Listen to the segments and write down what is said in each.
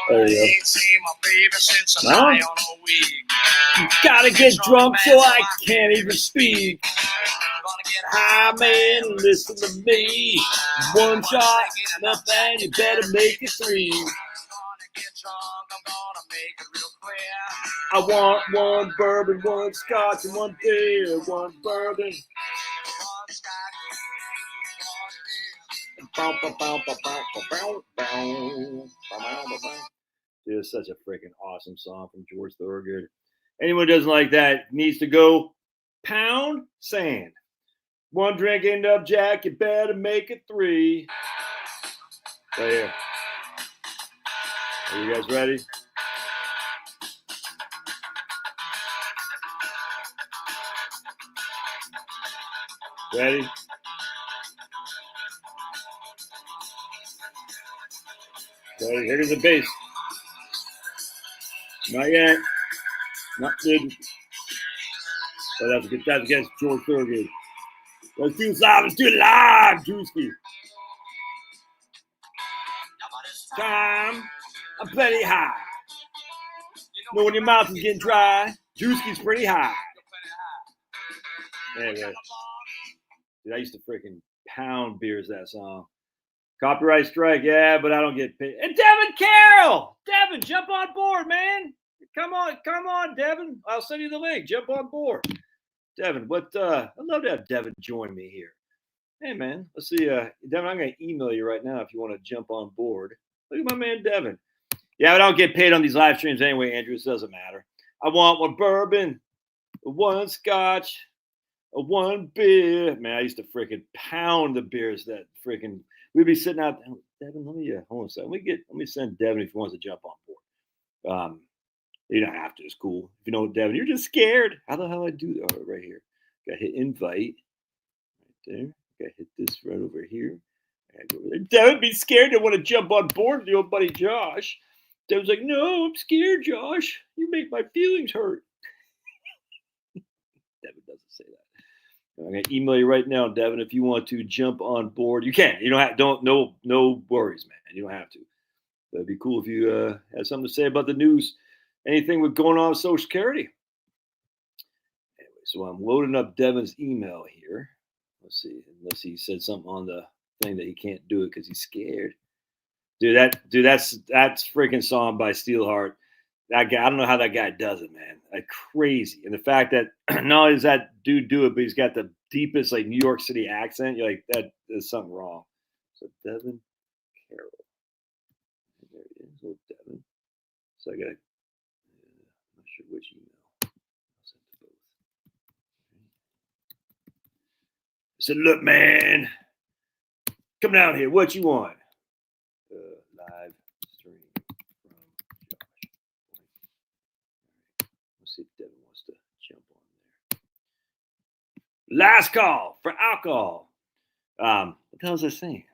There you go. No? Gotta get drunk so I can't even speak. Hi, man, listen to me. One shot, nothing, you better make it three. I want one bourbon, one scotch, and one beer. One bourbon. Dude, it's such a freaking awesome song from George Thorogood. Anyone who doesn't like that needs to go pound sand. One drink end up, Jack, you better make it three. Right here. Are you guys ready? Ready? Ready? Here goes the bass. Not yet. Not good. Oh, that's good. That's against George Thorogood. Let's do live. Let's do it live, Drewski. Time. I'm plenty high. Know when your mouth is getting dry, Drewski's pretty high. Anyway. Dude, I used to freaking pound beers that song. Copyright strike, yeah, but I don't get paid. And Devin Carroll! Devin, jump on board, man. Come on, Devin. I'll send you the link. Jump on board. Devin, I'd love to have Devin join me here. Hey, man, let's see. Devin, I'm going to email you right now if you want to jump on board. Look at my man, Devin. Yeah, I don't get paid on these live streams anyway, Andrew. It doesn't matter. I want one bourbon, one scotch, one beer. Man, I used to freaking pound the beers that freaking we'd be sitting out. Devin, let me hold on a second. Let me send Devin if he wants to jump on board. You don't have to. It's cool. If you know Devin, you're just scared. How the hell I do that? Oh, right here. Got to hit invite. Right there. Got to hit this right over here. I go over there. Devin be scared. Don't want to jump on board with the old buddy Josh. Devin's like, no, I'm scared, Josh. You make my feelings hurt. Devin doesn't say that. I'm gonna email you right now, Devin. If you want to jump on board, you can. You don't have. No worries, man. You don't have to. But it'd be cool if you had something to say about the news. Anything with going on with Social Security. Anyway, so I'm loading up Devin's email here. Let's see, unless he said something on the thing that he can't do it because he's scared. That's freaking song by Steelheart. That guy, I don't know how that guy does it, man. Like crazy. And the fact that not only does that dude do it, but he's got the deepest like New York City accent. You're like, there's something wrong. So Devin Carroll. There he is, little Devin. So I got. I'm not sure which email. I'll send to both. I said, look, man, come down here. What you want? Live stream from Josh. Let's see if Devin wants to jump on there. Last call for alcohol. What the hell was I saying?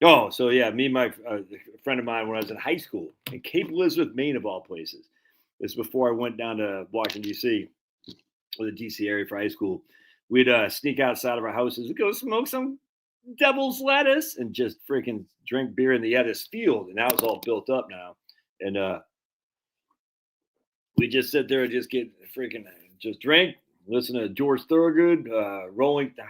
Oh, so yeah, me and my friend of mine when I was in high school in Cape Elizabeth, Maine, of all places. This is before I went down to Washington, D.C., or the D.C. area for high school. We'd sneak outside of our houses and go smoke some devil's lettuce and just freaking drink beer in this field. And now it's all built up now. And we just sit there and just get freaking, just drink, listen to George Thorogood, I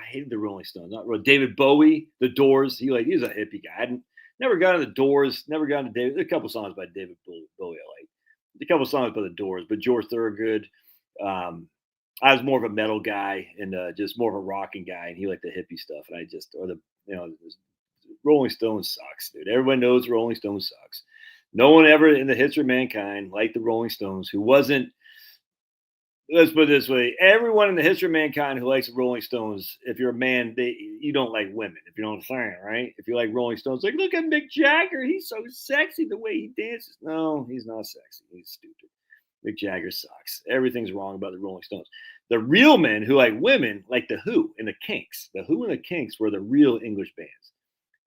hated the Rolling Stones, not really. David Bowie, The Doors. He's a hippie guy. I never got into The Doors, never got into David. There's a couple songs by David Bowie I like. A couple songs by The Doors, but George Thorogood. I was more of a metal guy and just more of a rocking guy, and he liked the hippie stuff. And Rolling Stones sucks, dude. Everybody knows Rolling Stones sucks. No one ever in the history of mankind liked the Rolling Stones who wasn't. Let's put it this way. Everyone in the history of mankind who likes the Rolling Stones, if you're a man, you don't like women, if you know what I'm saying, right? If you like Rolling Stones, like, look at Mick Jagger. He's so sexy the way he dances. No, he's not sexy. He's stupid. Mick Jagger sucks. Everything's wrong about the Rolling Stones. The real men who like women like The Who and the Kinks. The Who and the Kinks were the real English bands.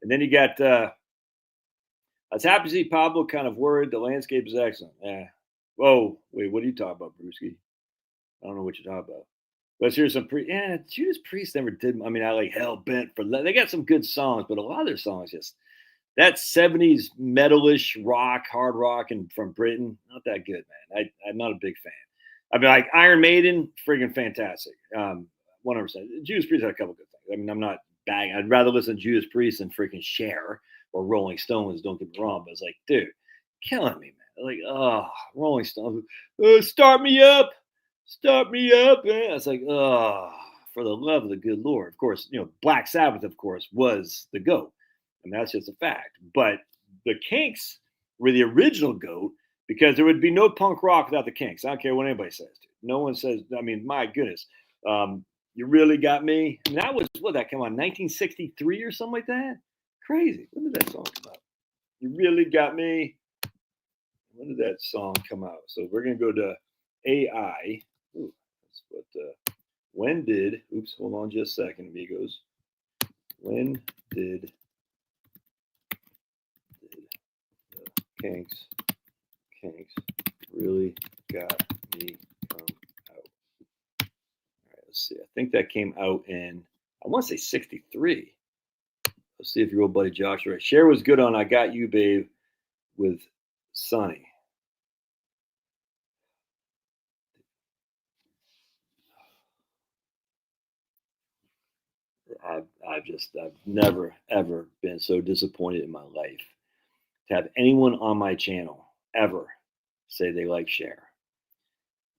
And then you got, I was happy to see Pablo kind of worried. The landscape is excellent. Yeah. Whoa, wait, what are you talking about, Brewski? I don't know what you're talking about. Let's hear some Judas Priest never did. I mean, I like Hell Bent for. They got some good songs, but a lot of their songs just that 70s metalish rock, hard rock, and from Britain, not that good, man. I'm not a big fan. I mean, like Iron Maiden, friggin' fantastic. 100%. Judas Priest had a couple good things. I mean, I'm not bagging. I'd rather listen to Judas Priest than freaking Cher or Rolling Stones. Don't get me wrong, but it's like, dude, killing me, man. Like, oh, Rolling Stones, start me up, man. It's like, oh, for the love of the good Lord. Of course, Black Sabbath, of course, was the GOAT. And that's just a fact. But the Kinks were the original GOAT because there would be no punk rock without the Kinks. I don't care what anybody says. No one says, I mean, my goodness. You Really Got Me. I mean, that was, that came on 1963 or something like that? Crazy. When did that song come out? You Really Got Me. When did that song come out? So we're going to go to AI. Ooh, that's what, when did, hold on just a second, amigos. When did Kinks Really Got Me come out? All right, let's see. I think that came out in, I want to say 63. Let's see if your old buddy Josh is right. Cher was good on I Got You, Babe with Sonny. I've never, ever been so disappointed in my life to have anyone on my channel ever say they like Cher.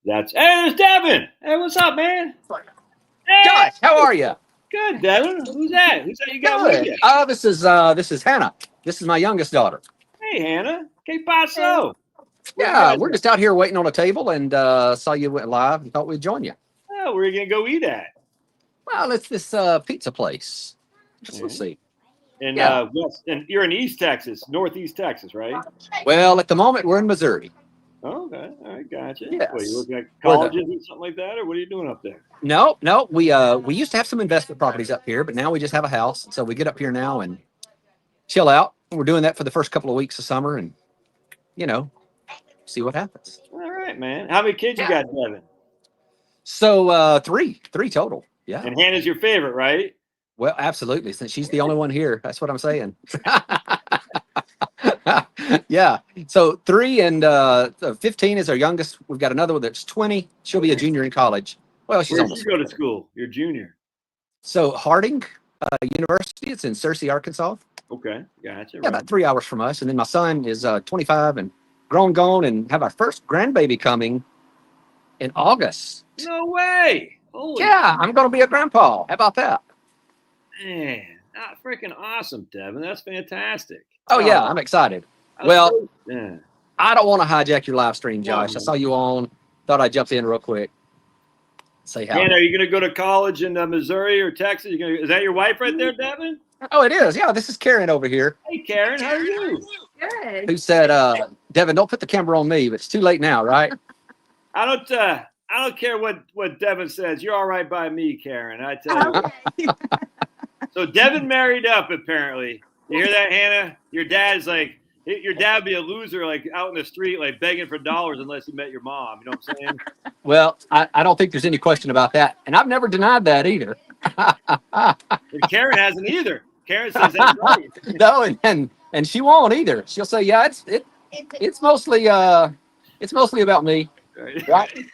Hey, there's Devin. Hey, what's up, man? Hey. Josh, how are you? Good, Devin. Who's that? Who's that you got with you? This is Hannah. This is my youngest daughter. Hey, Hannah. Que paso? Yeah, we're just out here waiting on a table and saw you went live and thought we'd join you. Oh, where are you gonna go eat at? Well, it's this pizza place. Let's see. And and you're in East Texas, Northeast Texas, right? Well, at the moment we're in Missouri. Oh, okay, all right, gotcha. Yes. What, you looking at colleges or something like that, or what are you doing up there? No. We used to have some investment properties up here, but now we just have a house. So we get up here now and chill out. We're doing that for the first couple of weeks of summer, and see what happens. All right, man. How many kids you got, Devin? So three total. Yeah. And Hannah's your favorite, right? Well, absolutely. Since she's the only one here, that's what I'm saying. Yeah. So 3 and 15 is our youngest. We've got another one that's 20. She'll be a junior in college. Well, she's almost. Where did she go to school? You're junior. So Harding University. It's in Searcy, Arkansas. Okay, gotcha. Yeah, about 3 hours from us. And then my son is 25 and gone, and have our first grandbaby coming in August. No way. Holy I'm going to be a grandpa. How about that? Man, freaking awesome, Devin. That's fantastic. Oh, yeah, I'm excited. Well, I don't want to hijack your live stream, Josh. I saw you on. Thought I'd jump in real quick. Say hi. And are you going to go to college in Missouri or Texas? Is that your wife right there, Devin? Oh, it is. Yeah, this is Karen over here. Hey, Karen, how are you? Good. Who said, Devin, don't put the camera on me, but it's too late now, right? I don't care what Devin says. You're all right by me, Karen. I tell you. So Devin married up, apparently. You hear that, Hannah? Your dad's like, your dad would be a loser, like out in the street, like begging for dollars unless he met your mom. You know what I'm saying? Well, I don't think there's any question about that. And I've never denied that either. And Karen hasn't either. Karen says that's right. No, and she won't either. She'll say, yeah, it's mostly about me. Right?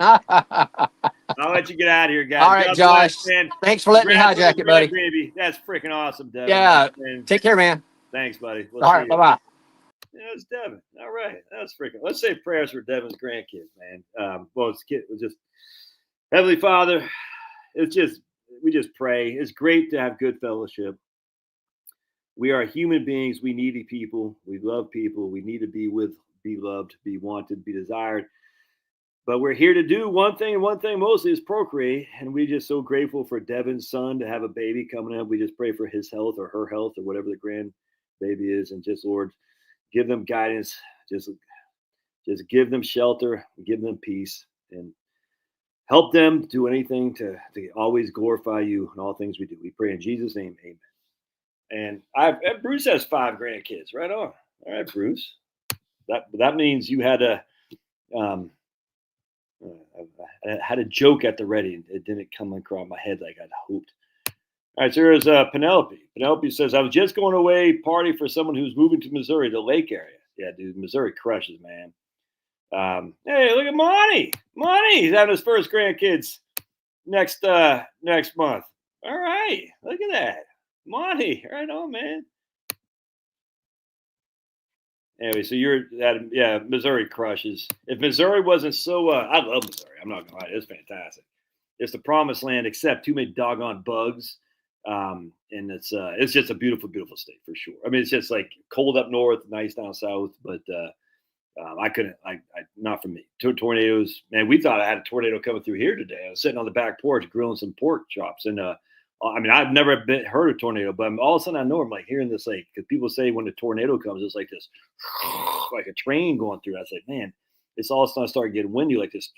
I'll let you get out of here, guys. All right, Josh. Man. Thanks for letting me hijack it, buddy. Baby. That's freaking awesome, Devin. Yeah. Take care, man. Thanks, buddy. All right, bye-bye. Yeah, it's Devin. All right. That's freaking. Let's say prayers for Devin's grandkids, man. Well, it's just Heavenly Father. We just pray. It's great to have good fellowship. We are human beings. We need people. We love people. We need to be loved, be wanted, be desired. But we're here to do one thing, and one thing mostly is procreate. And we're just so grateful for Devin's son to have a baby coming up. We just pray for his health or her health or whatever the grandbaby is. And just, Lord, give them guidance. Just give them shelter, give them peace, and help them do anything to always glorify you in all things we do. We pray in Jesus' name, amen. And Bruce has 5 grandkids. Right on. All right, Bruce. That means you had a I had a joke at the ready. It didn't come across my head like I'd hoped. All right, so here's Penelope. Penelope says, I was just going away party for someone who's moving to Missouri, the lake area. Yeah, dude, Missouri crushes, man. Hey, look at Monty. Monty's having his first grandkids next month. All right, look at that. Monty, right on, man. Anyway, so you're that, yeah, Missouri crushes. If Missouri wasn't so, I love Missouri. I'm not gonna lie, it's fantastic. It's the promised land, except too many doggone bugs. And it's just a beautiful, beautiful state for sure. I mean, it's just like cold up north, nice down south, but I couldn't, not for me. Tornadoes, man. We thought I had a tornado coming through here today. I was sitting on the back porch grilling some pork chops, and I mean, I've never heard of tornado, but all of a sudden I know I'm like hearing this, like, because people say when a tornado comes, it's like this, like a train going through. I was like, man, it's all of a sudden I started getting windy like this.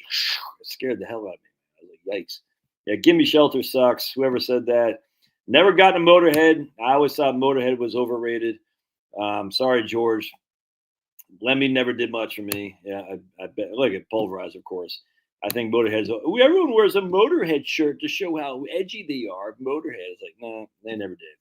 It scared the hell out of me. I was like, yikes. Yeah, give me shelter sucks. Whoever said that. Never gotten a Motorhead. I always thought Motorhead was overrated. Sorry, George. Lemmy never did much for me. Yeah, I bet. Look at Pulverize, of course. I think Motorhead's. Everyone wears a Motorhead shirt to show how edgy they are. Motorhead is like, no, they never did.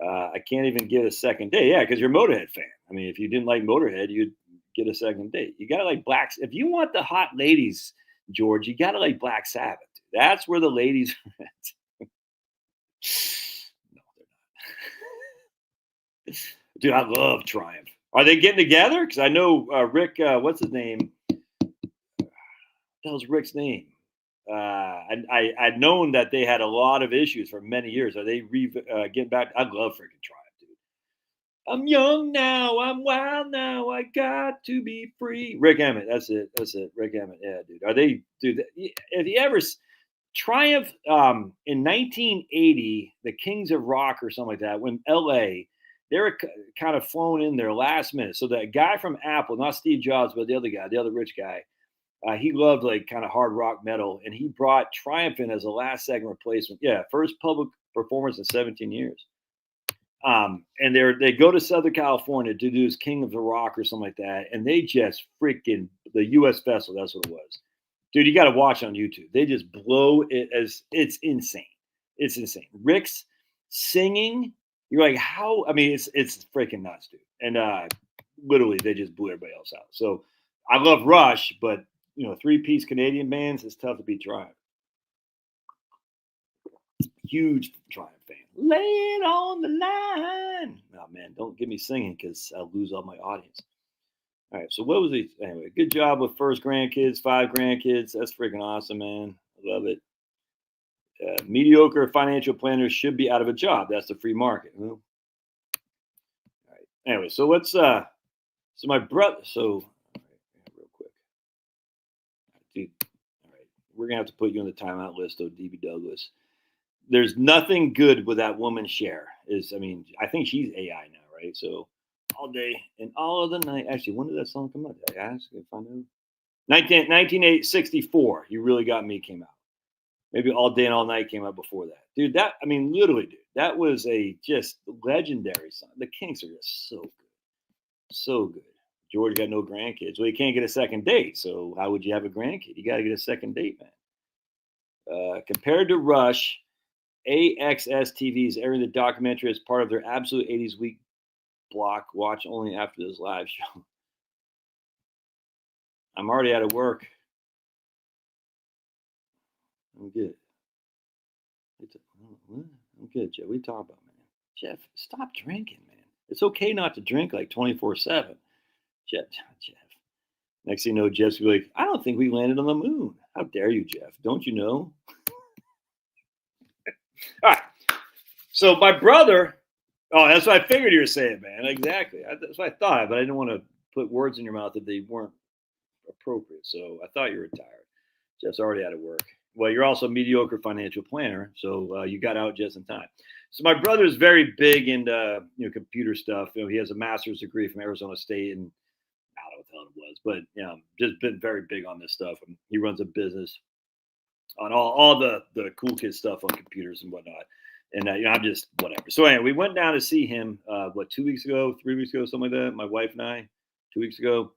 I can't even get a second date. Yeah, because you're a Motorhead fan. I mean, if you didn't like Motorhead, you'd get a second date. You gotta like blacks. If you want the hot ladies, George, you gotta like Black Sabbath. That's where the ladies are at. No, they're not. Dude, I love Triumph. Are they getting together? Because I know Rick, what's his name? What the hell's Rick's name? I'd known that they had a lot of issues for many years. Are they getting back? I love freaking Triumph, dude. I'm young now. I'm wild now. I got to be free. Rick Emmett. That's it. Rick Emmett. Yeah, dude. Are they, dude? If you ever Triumph in 1980, the Kings of Rock or something like that, when LA, they were kind of flown in there last minute. So that guy from Apple, not Steve Jobs, but the other guy, the other rich guy, he loved like kind of hard rock metal, and he brought Triumph in as a last second replacement. Yeah, first public performance in 17 years. And they go to Southern California to do this King of the Rock or something like that, and they just freaking the U.S. Festival. That's what it was. Dude, you got to watch on YouTube. They just blow it as it's insane. It's insane. Rick's singing. You're like, how? I mean, it's freaking nuts, dude. And literally, they just blew everybody else out. So I love Rush, but you know, 3-piece Canadian bands, it's tough to beat Triumph. Huge Triumph fan. Lay it on the line. Oh man, don't get me singing because I'll lose all my audience. All right, so what was he? Anyway, good job with first grandkids, 5 grandkids. That's freaking awesome, man. I love it. Mediocre financial planners should be out of a job. That's the free market. All right. Anyway, so let's. So my brother. So all right, real quick, dude. All right, we're gonna have to put you on the timeout list, though, DB Douglas. There's nothing good with that woman Cher. I mean, I think she's AI now, right? So all day and all of the night. Actually, when did that song come out? Did I ask? If I know. 1964. You Really Got Me came out. Maybe All Day and All Night came out before that. Dude, that, I mean, literally, dude, that was a just legendary song. The Kinks are just so good. So good. George got no grandkids. Well, you can't get a second date. So how would you have a grandkid? You got to get a second date, man. Compared to Rush, AXS TV is airing the documentary as part of their Absolute 80s Week block. Watch only after this live show. I'm already out of work. I'm good. I'm good, Jeff. What are you talking about, man? Jeff, stop drinking, man. It's okay not to drink like 24/7. Jeff. Next thing you know, Jeff's gonna be like, I don't think we landed on the moon. How dare you, Jeff? Don't you know? All right. So my brother, that's what I figured you were saying, man. Exactly. That's what I thought, but I didn't want to put words in your mouth that they weren't appropriate. So I thought you were retired. Jeff's already out of work. Well, you're also a mediocre financial planner, so you got out just in time. So my brother is very big into computer stuff. He has a master's degree from Arizona State, and I don't know what the hell it was, but just been very big on this stuff. And he runs a business on all the cool kid stuff on computers and whatnot. And I'm just whatever. So anyway, we went down to see him 2 weeks ago, 3 weeks ago, something like that. My wife and I, 2 weeks ago.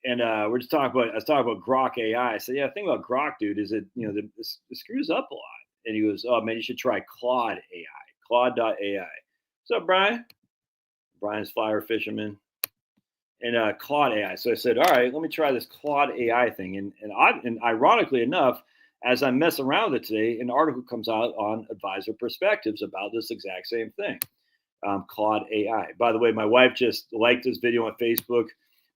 And we're just talking about, I was talking about Grok.ai. I said, yeah, the thing about Grok, dude, is that, it screws up a lot. and he goes, "Oh man, you should try Claude.ai. Claude.ai. What's up, Brian? Brian's flyer fisherman." And Claude.ai. So I said, all right, let me try this Claude.ai thing. And ironically enough, as I mess around with it today, an article comes out on Advisor Perspectives about this exact same thing, Claude.ai. By the way, my wife just liked this video on Facebook.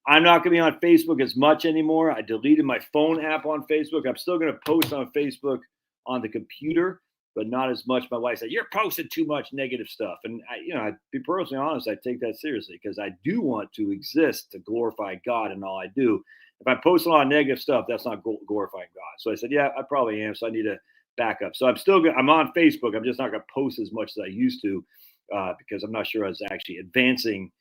I'm not going to be on Facebook as much anymore. I deleted my phone app on Facebook. I'm still going to post on Facebook on the computer, but not as much. My wife said, "You're posting too much negative stuff." And I be personally honest, I take that seriously because I do want to exist to glorify God in all I do. If I post a lot of negative stuff, that's not glorifying God. So I said, yeah, I probably am. So I need to back up. So I'm still good. I'm on Facebook. I'm just not going to post as much as I used to because I'm not sure I was actually advancing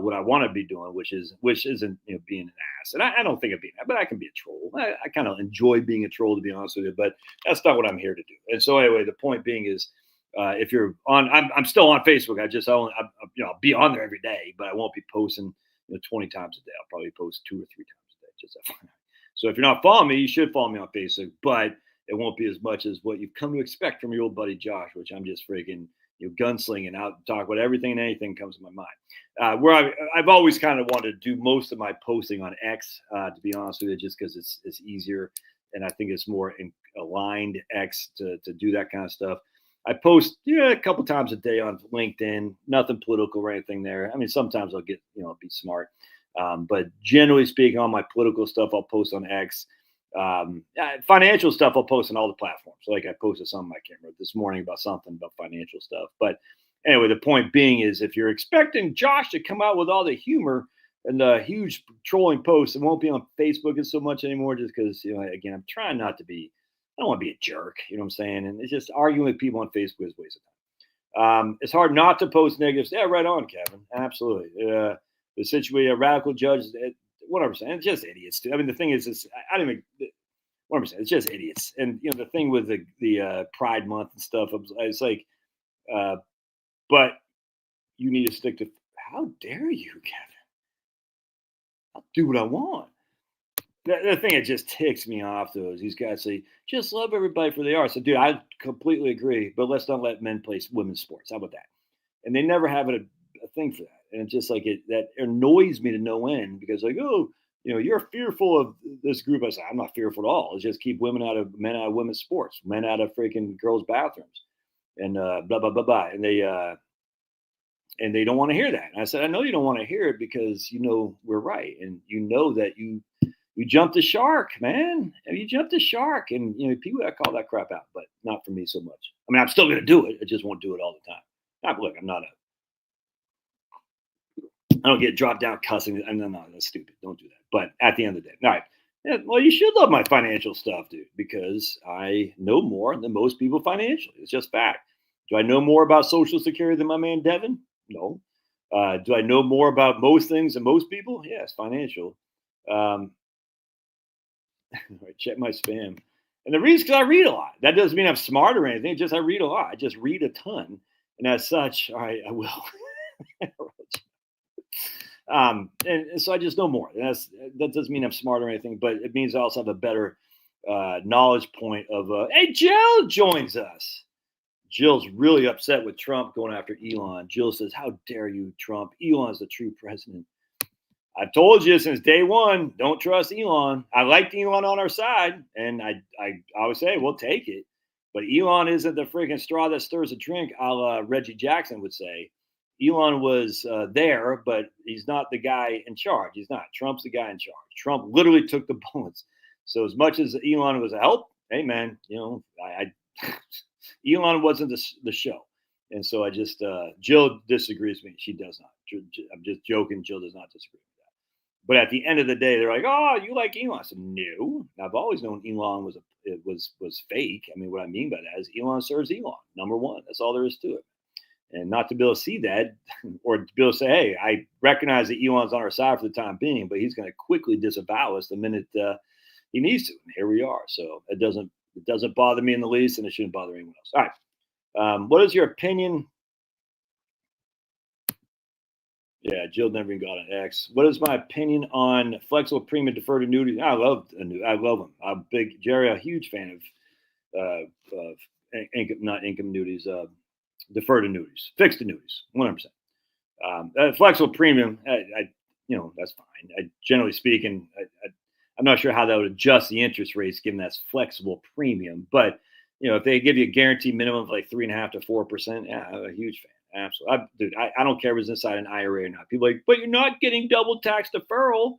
what I want to be doing, which isn't being an ass. And I don't think of being that, but I can be a troll. I kind of enjoy being a troll, to be honest with you, but that's not what I'm here to do. And so anyway, the point being is, if you're on, I'm still on Facebook. I'll be on there every day, but I won't be posting 20 times a day. I'll probably post 2 or 3 times a day. Just FYI. So if you're not following me, you should follow me on Facebook, but it won't be as much as what you've come to expect from your old buddy Josh, which I'm just freaking gunslinging out, talk about everything and anything comes to my mind. Where I've always kind of wanted to do most of my posting on X, to be honest with you, just because it's easier and I think it's more aligned X to do that kind of stuff. I post a couple times a day on LinkedIn, nothing political or anything there. I mean, sometimes I'll get be smart, but generally speaking, all my political stuff I'll post on X. Financial stuff I'll post on all the platforms. Like I posted something I can't remember this morning about something about financial stuff. But anyway, the point being is if you're expecting Josh to come out with all the humor and the huge trolling posts, it won't be on Facebook so much anymore just because, again, I'm trying not to be, I don't want to be a jerk, you know what I'm saying? And it's just arguing with people on Facebook is a waste of time. It's hard not to post negatives. Yeah, right on, Kevin. Absolutely. The situation, a radical judge, 100%. It's just idiots too. I mean, the thing is, I don't even. 100%. It's just idiots. And the thing with the Pride Month and stuff, it's like, but you need to stick to. How dare you, Kevin? I'll do what I want. The thing that just ticks me off though is these guys say, "Just love everybody for they are." So, dude, I completely agree. But let's not let men play women's sports. How about that? And they never have a thing for that. And it's just like that annoys me to no end because like, oh, you're fearful of this group. I say, I'm not fearful at all. Let's just keep men out of women's sports, men out of freaking girls' bathrooms and blah, blah, blah, blah. And they don't want to hear that. And I said, I know you don't want to hear it because we're right. And that you jumped the shark, man. You jumped the shark. And people that call that crap out, but not for me so much. I mean, I'm still going to do it. I just won't do it all the time. Look, I don't get dropped down cussing. No, that's stupid. Don't do that. But at the end of the day, all right. Yeah, well, you should love my financial stuff, dude, because I know more than most people financially. It's just fact. Do I know more about Social Security than my man Devin? No. Do I know more about most things than most people? Yes, financial. Check my spam. And the reason is because I read a lot. That doesn't mean I'm smart or anything. It's just I read a lot. I just read a ton. And as such, all right, I will. And so I just know more. That doesn't mean I'm smart or anything, but it means I also have a better knowledge point of, hey, Jill joins us. Jill's really upset with Trump going after Elon. Jill says, how dare you, Trump? Elon's the true president. I've told you since day one, don't trust Elon. I liked Elon on our side, and I always say, we'll take it. But Elon isn't the freaking straw that stirs the drink, a la Reggie Jackson would say. Elon was there, but he's not the guy in charge. He's not. Trump's the guy in charge. Trump literally took the bullets. So as much as Elon was a help, hey, man, Elon wasn't the show. And so I just, Jill disagrees with me. She does not. I'm just joking. Jill does not disagree with that. But at the end of the day, they're like, oh, you like Elon? I said, no. I've always known Elon was fake. I mean, what I mean by that is Elon serves Elon, number one. That's all there is to it. And not to be able to see that or to be able to say, hey, I recognize that Elon's on our side for the time being, but he's going to quickly disavow us the minute he needs to. And here we are. So it doesn't bother me in the least, and it shouldn't bother anyone else. All right. What is your opinion? Yeah, Jill never even got an X. What is my opinion on flexible premium deferred annuities? I love them. I'm a huge fan of not income annuities, deferred annuities, fixed annuities, 100%. Flexible premium, that's fine. Generally speaking, I'm not sure how that would adjust the interest rates given that's flexible premium. But, if they give you a guaranteed minimum of like 3.5% to 4%, yeah, I'm a huge fan. Absolutely. I don't care if it's inside an IRA or not. People are like, but you're not getting double tax deferral.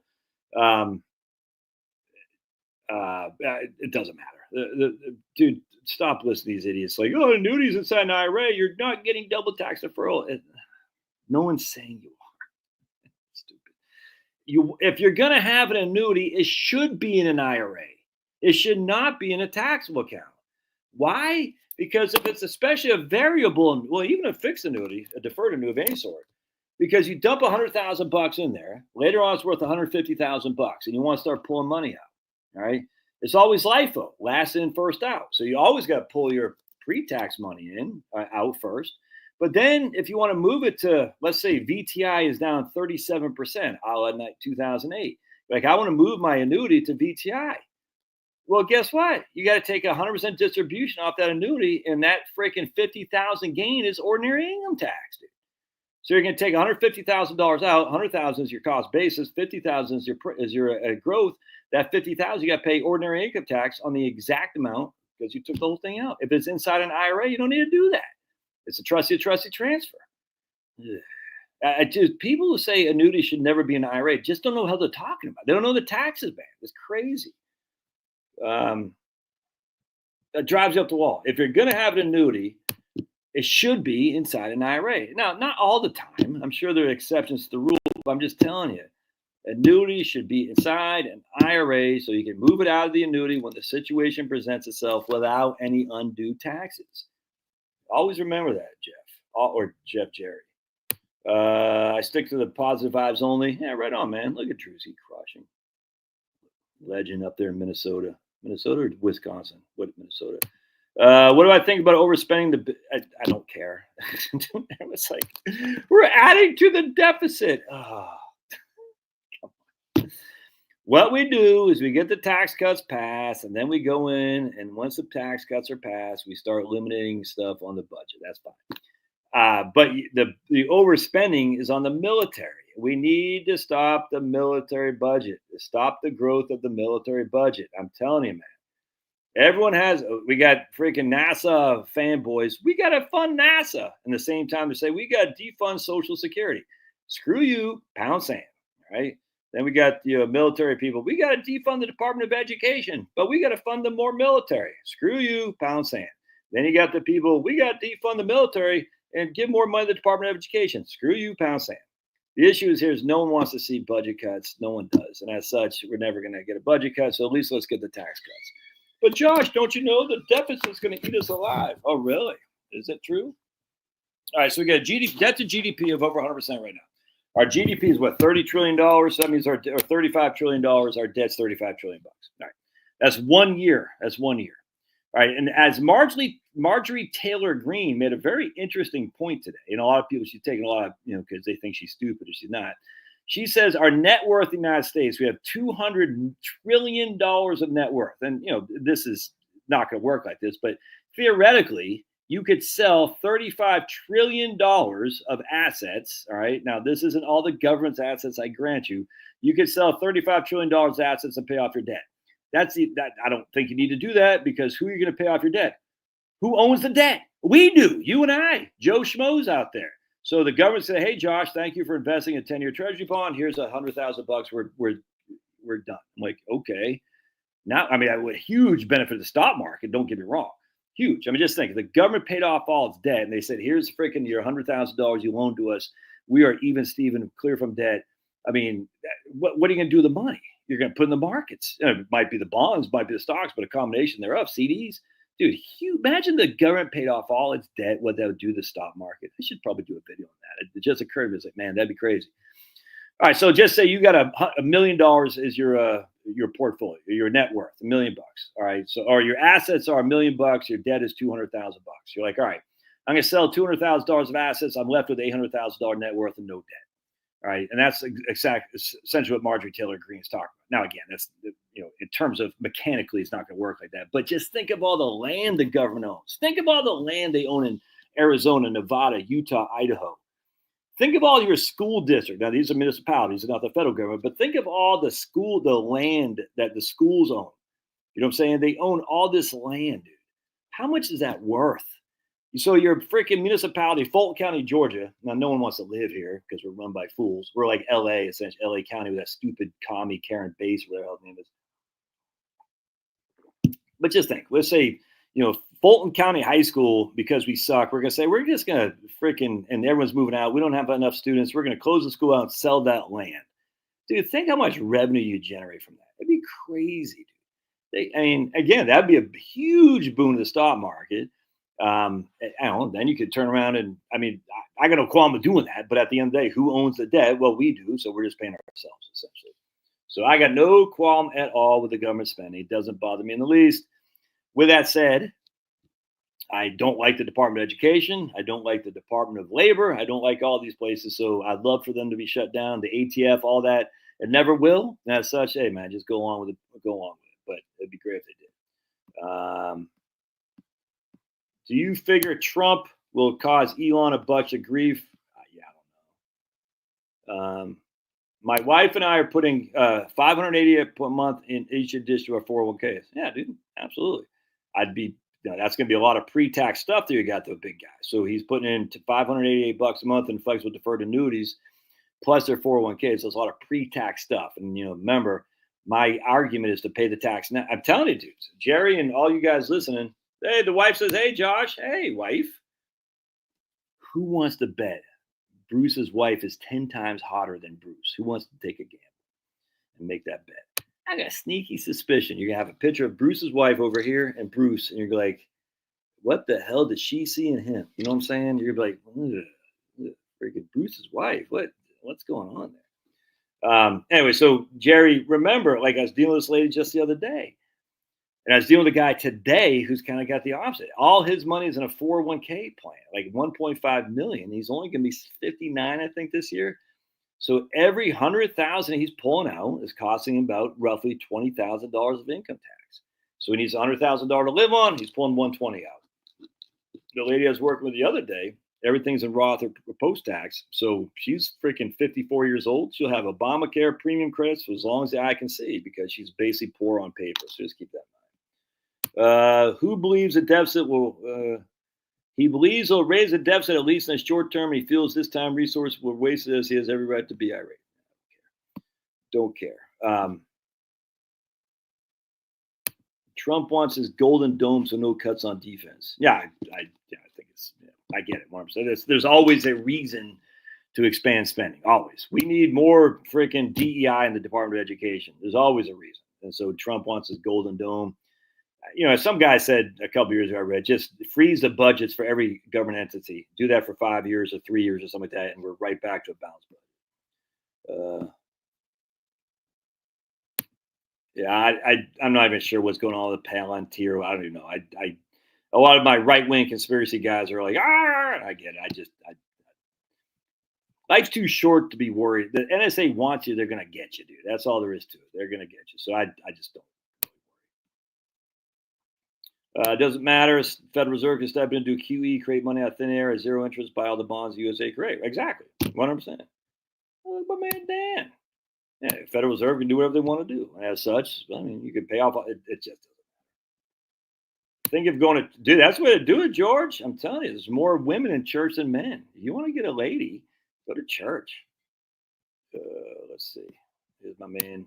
It doesn't matter. Dude, stop listening to these idiots. Like, oh, annuities inside an IRA, you're not getting double tax deferral. No one's saying you are. Stupid. If you're going to have an annuity, it should be in an IRA. It should not be in a taxable account. Why? Because if it's especially a variable, well, even a fixed annuity, a deferred annuity of any sort, because you dump $100,000 in there, later on it's worth $150,000, and you want to start pulling money out. All right, it's always LIFO, last in, first out. So you always got to pull your pre-tax money in out first. But then if you want to move it to, let's say VTI is down 37%, a la 2008. Like, I want to move my annuity to VTI. Well, guess what? You got to take 100% distribution off that annuity, and that freaking $50,000 gain is ordinary income tax, dude. So you're going to take $150,000 out. $100,000 is your cost basis. $50,000 is your growth. That $50,000 you got to pay ordinary income tax on the exact amount because you took the whole thing out. If it's inside an IRA, you don't need to do that. It's a trustee transfer. People who say annuity should never be an IRA just don't know how they're talking about. They don't know the taxes, man. It's crazy. That drives you up the wall. If you're going to have an annuity, it should be inside an IRA. Now, not all the time. I'm sure there are exceptions to the rule, but I'm just telling you, annuity should be inside an IRA so you can move it out of the annuity when the situation presents itself without any undue taxes. Always remember that, Jeff Jerry. I stick to the positive vibes only. Yeah, right on, man. Look at Drewsy crushing. Legend up there in Minnesota or Wisconsin? What, Minnesota? What do I think about overspending? I don't care. It's like, we're adding to the deficit. Oh, come on. What we do is we get the tax cuts passed, and then we go in, and once the tax cuts are passed, we start eliminating stuff on the budget. That's fine. But the overspending is on the military. We need to stop the military budget, to stop the growth of the military budget. I'm telling you, man. We got freaking NASA fanboys. We got to fund NASA. And the same time to say, we got to defund Social Security. Screw you, pound sand, right? Then we got the military people. We got to defund the Department of Education, but we got to fund them more military. Screw you, pound sand. Then you got the people, we got to defund the military and give more money to the Department of Education. Screw you, pound sand. The issue is no one wants to see budget cuts. No one does. And as such, we're never going to get a budget cut. So at least let's get the tax cuts. But Josh, don't you know the deficit is going to eat us alive? Oh, really? Is it true? All right, so we got a debt to GDP of over 100% right now. Our GDP is what, $30 trillion? So that means or $35 trillion. Our debt's $35 trillion. All right, that's 1 year. That's 1 year. All right, and as Marjorie Taylor Greene made a very interesting point today. A lot of people, she's taking a lot of, because they think she's stupid, or she's not. She says our net worth in the United States, we have $200 trillion of net worth. And, this is not going to work like this, but theoretically, you could sell $35 trillion of assets. All right. Now, this isn't all the government's assets, I grant you. You could sell $35 trillion of assets and pay off your debt. I don't think you need to do that, because who are you going to pay off your debt? Who owns the debt? We do. You and I, Joe Schmoes out there. So the government said, hey, Josh, thank you for investing in a 10-year treasury bond. Here's $100,000. We're done. I'm like, okay. Now, a huge benefit to the stock market. Don't get me wrong. Huge. Just think, the government paid off all its debt, and they said, here's freaking your $100,000 you loaned to us. We are even, Steven, clear from debt. What are you going to do with the money? You're going to put in the markets. It might be the bonds, might be the stocks, but a combination thereof, CDs. Dude, imagine the government paid off all its debt, what that would do to the stock market. I should probably do a video on that. It just occurred to me. It's like, man, that'd be crazy. All right, so just say you got $1 million is your portfolio, your net worth, $1 million. All right, so or your assets are $1 million, your debt is $200,000. You're like, all right, I'm going to sell $200,000 of assets. I'm left with $800,000 net worth and no debt. All right, and that's essentially what Marjorie Taylor Greene is talking about. Now, again, that's in terms of mechanically, it's not going to work like that. But just think of all the land the government owns. Think of all the land they own in Arizona, Nevada, Utah, Idaho. Think of all your school districts. Now, these are municipalities, and not the federal government. But think of all the land that the schools own. You know what I'm saying? They own all this land, dude. How much is that worth? So your freaking municipality, Fulton County, Georgia. Now, no one wants to live here because we're run by fools. We're like LA, essentially, LA County with that stupid commie Karen Bass, whatever her name is. But just think, let's say, Fulton County High School, because we suck, we're going to say, we're just going to freaking, and everyone's moving out. We don't have enough students. We're going to close the school out and sell that land. Dude, think how much revenue you generate from that. It'd be crazy, dude. Again, that'd be a huge boon to the stock market. I don't know, then you could turn around and, I got no qualm with doing that, but at the end of the day, who owns the debt? Well, we do, so we're just paying ourselves, essentially. So I got no qualm at all with the government spending. It doesn't bother me in the least. With that said, I don't like the Department of Education. I don't like the Department of Labor. I don't like all these places, so I'd love for them to be shut down, the ATF, all that. It never will. And as such, hey, man, just go on with it. But it'd be great if they did. Do you figure Trump will cause Elon a bunch of grief? Yeah, I don't know. My wife and I are putting $580 per month in each edition of our 401ks. Yeah, dude, absolutely. That's going to be a lot of pre-tax stuff that you got, the big guy. So he's putting in $588 a month in flexible deferred annuities, plus their 401ks. So it's a lot of pre-tax stuff. And remember, my argument is to pay the tax now. I'm telling you, dudes, Jerry and all you guys listening. Hey, the wife says, hey, Josh. Hey, wife. Who wants to bet Bruce's wife is 10 times hotter than Bruce? Who wants to take a gamble and make that bet? I got a sneaky suspicion you're going to have a picture of Bruce's wife over here and Bruce, and you're like, what the hell did she see in him? You know what I'm saying? You're like, freaking Bruce's wife. What's going on there? Anyway, so Jerry, remember, like I was dealing with this lady just the other day. And I was dealing with a guy today who's kind of got the opposite. All his money is in a 401k plan, like $1.5 million. He's only going to be 59, I think, this year. So every $100,000 he's pulling out is costing him about roughly $20,000 of income tax. So he needs $100,000 to live on. He's pulling $120,000 out. The lady I was working with the other day, everything's in Roth or post-tax. So she's freaking 54 years old. She'll have Obamacare premium credits for as long as the eye can see because she's basically poor on paper. So just keep that in mind. Who believes the deficit will? He believes he'll raise the deficit at least in the short term. He feels this time resources will waste as he has every right to be irate. Don't care. Trump wants his golden dome, so no cuts on defense. Yeah, I think it's. Yeah, I get it, Marm. So there's always a reason to expand spending. Always, we need more freaking DEI in the Department of Education. There's always a reason, and so Trump wants his golden dome. Some guy said a couple years ago, I read, just freeze the budgets for every government entity. Do that for 5 years or 3 years or something like that, and we're right back to a balanced budget. I'm not even sure what's going on with the Palantir. I don't even know. A lot of my right-wing conspiracy guys are like, I get it. Life's too short to be worried. The NSA wants you, they're going to get you, dude. That's all there is to it. They're going to get you. So I just don't. Doesn't matter. Federal Reserve can step in and do QE, create money out of thin air at zero interest, buy all the bonds USA create. Exactly. 100%. Well, my man, Dan. Yeah, Federal Reserve can do whatever they want to do. And as such, you can pay off. It just doesn't matter. Think of going to do that's the way to do it, George. I'm telling you, there's more women in church than men. If you want to get a lady, go to church. Let's see. Here's my man.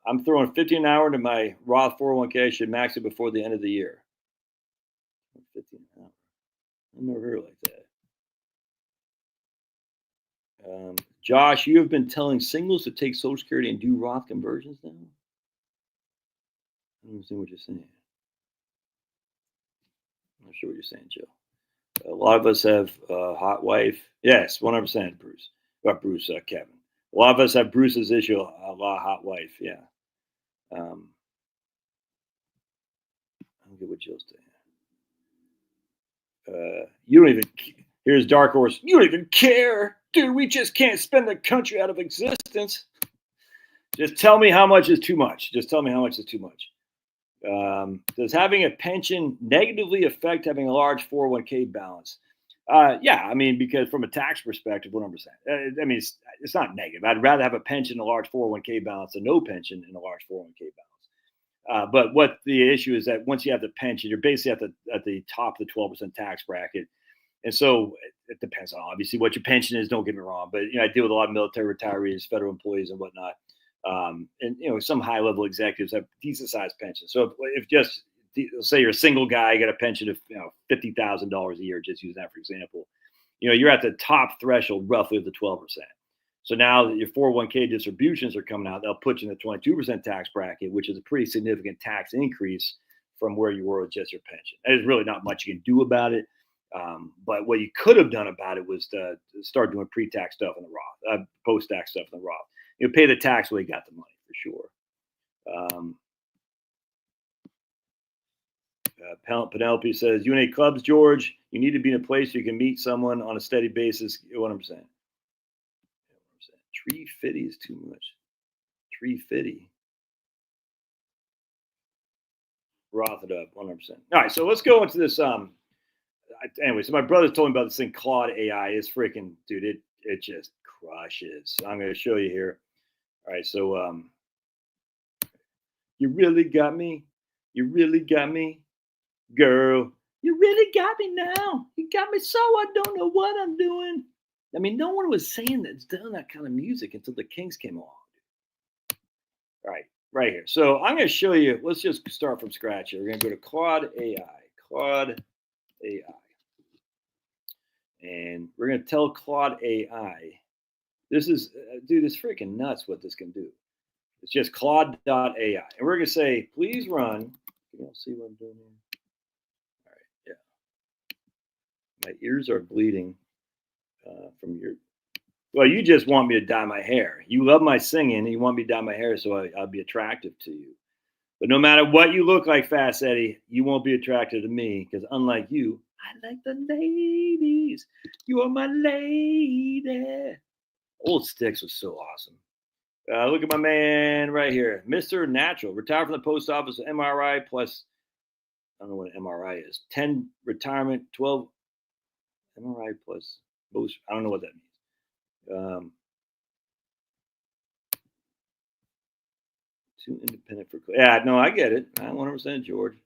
I'm throwing 50 an hour into my Roth 401k. I should max it before the end of the year. 50 an hour. I've never heard it like that. Josh, you have been telling singles to take Social Security and do Roth conversions now? I don't understand what you're saying. I'm not sure what you're saying, Joe. A lot of us have a hot wife. Yes, 100%, Bruce. Kevin. A lot of us have Bruce's issue, a lot of hot wife. Yeah. I don't get what Jill's saying. You don't even. Here's Dark Horse. You don't even care. dude, we just can't spend the country out of existence. Just tell me how much is too much. Just tell me how much is too much. Does having a pension negatively affect having a large 401k balance? Yeah, I mean, because from a tax perspective, 100%. I mean, it's not negative. I'd rather have a pension and a large 401k balance than no pension and a large 401k balance. But what the issue is that once you have the pension, you're basically at the top of the 12% tax bracket. And so it depends on obviously what your pension is. Don't get me wrong, but I deal with a lot of military retirees, federal employees, and whatnot. And some high level executives have decent sized pensions. So if just say you're a single guy, you got a pension of $50,000 a year, just use that for example. You're at the top threshold roughly of the 12%. So now that your 401k distributions are coming out, they'll put you in the 22% tax bracket, which is a pretty significant tax increase from where you were with just your pension. There's really not much you can do about it. But what you could have done about it was to start doing pre-tax stuff in the Roth, post-tax stuff in the Roth. Pay the tax where you got the money for sure. Penelope says, you in any clubs, George? You need to be in a place where you can meet someone on a steady basis. 100%. Tree fitty is too much. Tree fitty. Roth it up, 100%. All right, so let's go into this. Anyway, so my brother told me about this thing, Claude.ai. It's freaking, dude, it just crushes. So I'm going to show you here. All right, so you really got me. You really got me, girl. You really got me now. You got me so I don't know what I'm doing. I mean, no one was saying that's done that kind of music until the Kings came along. All right here. So I'm going to show you. Let's just start from scratch here. We're going to go to Claude.ai. Claude.ai. And we're going to tell Claude.ai. This is, dude, it's freaking nuts what this can do. It's just Claude.ai. And we're going to say, please run. You don't see what I'm doing here? All right, yeah. My ears are bleeding from your... Well, you just want me to dye my hair. You love my singing, and you want me to dye my hair so I'll be attractive to you. But no matter what you look like, Fast Eddie, you won't be attracted to me because unlike you, I like the ladies. You are my lady. Old Sticks was so awesome. Look at my man right here. Mr. Natural. Retired from the post office with MRI plus, I don't know what an MRI is. 10 retirement, 12 MRI plus, I don't know what that means. 2 independent for, yeah, no, I get it. I 100% George.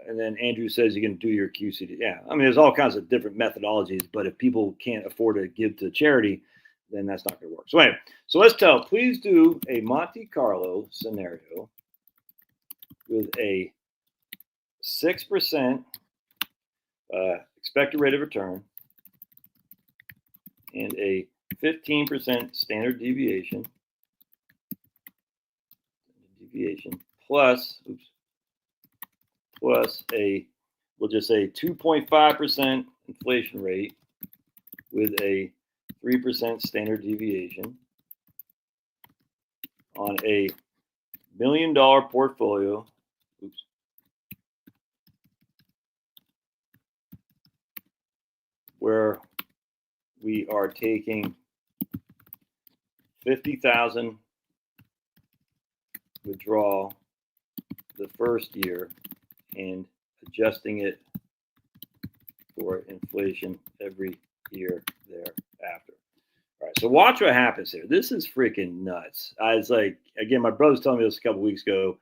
And then Andrew says you can do your QCD. Yeah, I mean, there's all kinds of different methodologies, but if people can't afford to give to charity, then that's not going to work. So anyway, so let's please do a Monte Carlo scenario with a 6% expected rate of return and a 15% standard deviation plus a, we'll just say 2.5% inflation rate with a 3% standard deviation on a $1 million portfolio. Where we are taking 50,000 withdrawal the first year and adjusting it for inflation every year thereafter. All right, so watch what happens here. This is freaking nuts. I was like, again, my brother was telling me this a couple weeks ago.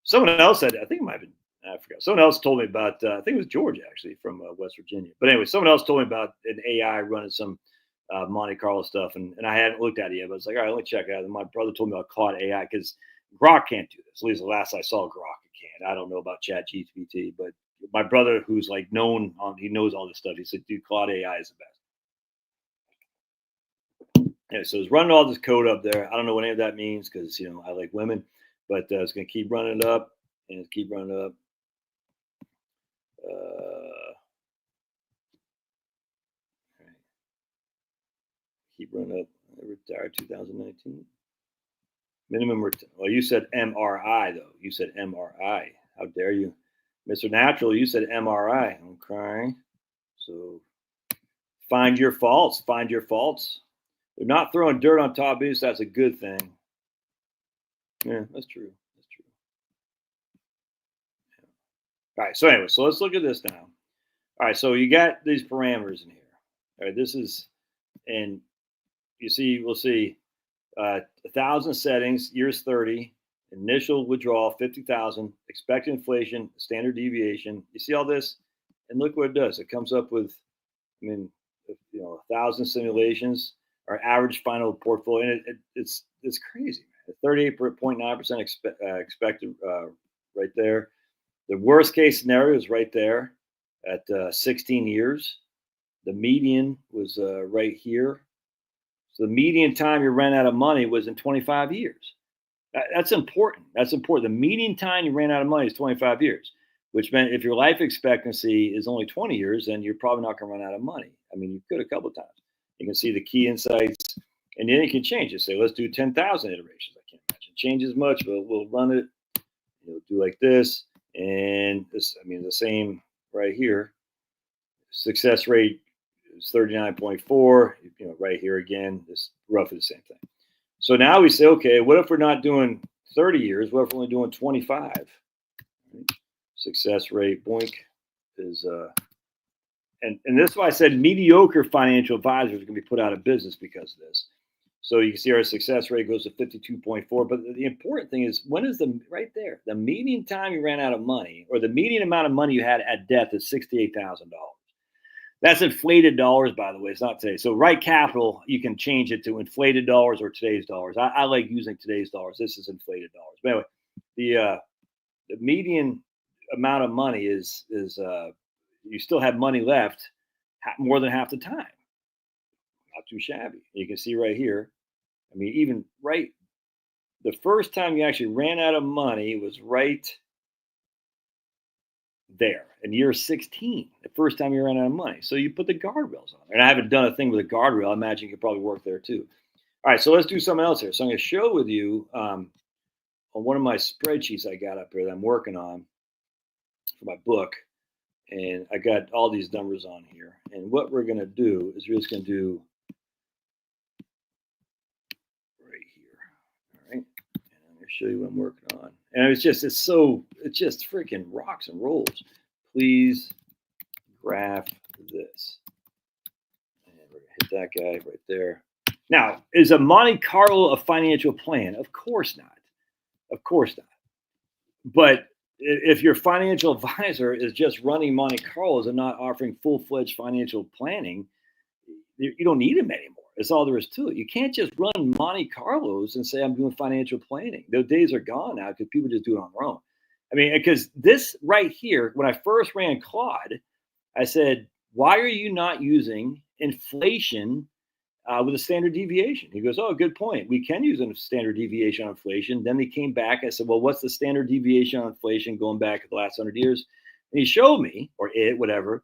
Someone else said, I think it might have been, I forgot. Someone else told me about, I think it was George actually from West Virginia. But anyway, someone else told me about an AI running some Monte Carlo stuff, and I hadn't looked at it yet. But I was like, all right, let me check it out. And my brother told me about Claude.ai because Grok can't do this. At least the last I saw Grok, it can't. I don't know about ChatGPT, but my brother, who's like known on, he knows all this stuff. He said, dude, Claude.ai is the best. Yeah, so it's running all this code up there. I don't know what any of that means because I like women, but it's gonna keep running it up and keep running it up. Keep running up. I retired 2019. Minimum return. Well, you said MRI though. You said MRI. How dare you, Mr. Natural? You said MRI. Okay. So find your faults. Find your faults. They're not throwing dirt on top of you, so that's a good thing. Yeah, that's true. That's true. Yeah. All right. So anyway, so let's look at this now. All right. So you got these parameters in here. All right. This is, and you see, we'll see 1,000 settings, years 30, initial withdrawal 50,000, expected inflation, standard deviation. You see all this, and look what it does. It comes up with, I mean, 1,000 simulations. Our average final portfolio, and it's crazy, man. 38.9% expected right there. The worst case scenario is right there at 16 years. The median was right here. So the median time you ran out of money was in 25 years. That's important. That's important. The median time you ran out of money is 25 years, which meant if your life expectancy is only 20 years, then you're probably not going to run out of money. I mean, you could a couple of times. You can see the key insights, and then you can change it. Say, let's do 10,000 iterations. I can't imagine change as much, but we'll run it. You'll do like this, and this. I mean, the same right here. Success rate is 39.4. Right here again, it's roughly the same thing. So now we say, okay, what if we're not doing 30 years? What if we're only doing 25? Success rate, boink, is and this is why I said mediocre financial advisors are going to be put out of business because of this. So you can see our success rate goes to 52.4. But the important thing is, when is right there, the median time you ran out of money, or the median amount of money you had at death is $68,000. That's inflated dollars, by the way. It's not today. So right capital, you can change it to inflated dollars or today's dollars. I like using today's dollars. This is inflated dollars. But anyway, the median amount of money is you still have money left more than half the time. Not too shabby. You can see right here. I mean, even right, the first time you actually ran out of money was right there in year 16, the first time you ran out of money. So you put the guardrails on there. And I haven't done a thing with a guardrail. I imagine you could probably work there too. All right, so let's do something else here. So I'm going to show with you on one of my spreadsheets I got up here that I'm working on for my book. And I got all these numbers on here. And what we're going to do is we're just going to do right here. All right. And I'm going to show you what I'm working on. And it's just freaking rocks and rolls. Please graph this. And we're going to hit that guy right there. Now, is a Monte Carlo a financial plan? Of course not. Of course not. But if your financial advisor is just running Monte Carlos and not offering full-fledged financial planning, you don't need them anymore. That's all there is to it. You can't just run Monte Carlos and say, I'm doing financial planning. Those days are gone now because people just do it on their own. I mean, because this right here, when I first ran Claude, I said, why are you not using inflation with a standard deviation? He goes, oh, good point. We can use a standard deviation on inflation. Then they came back. I said, well, what's the standard deviation on inflation going back to the last 100 years? And he showed me, or whatever.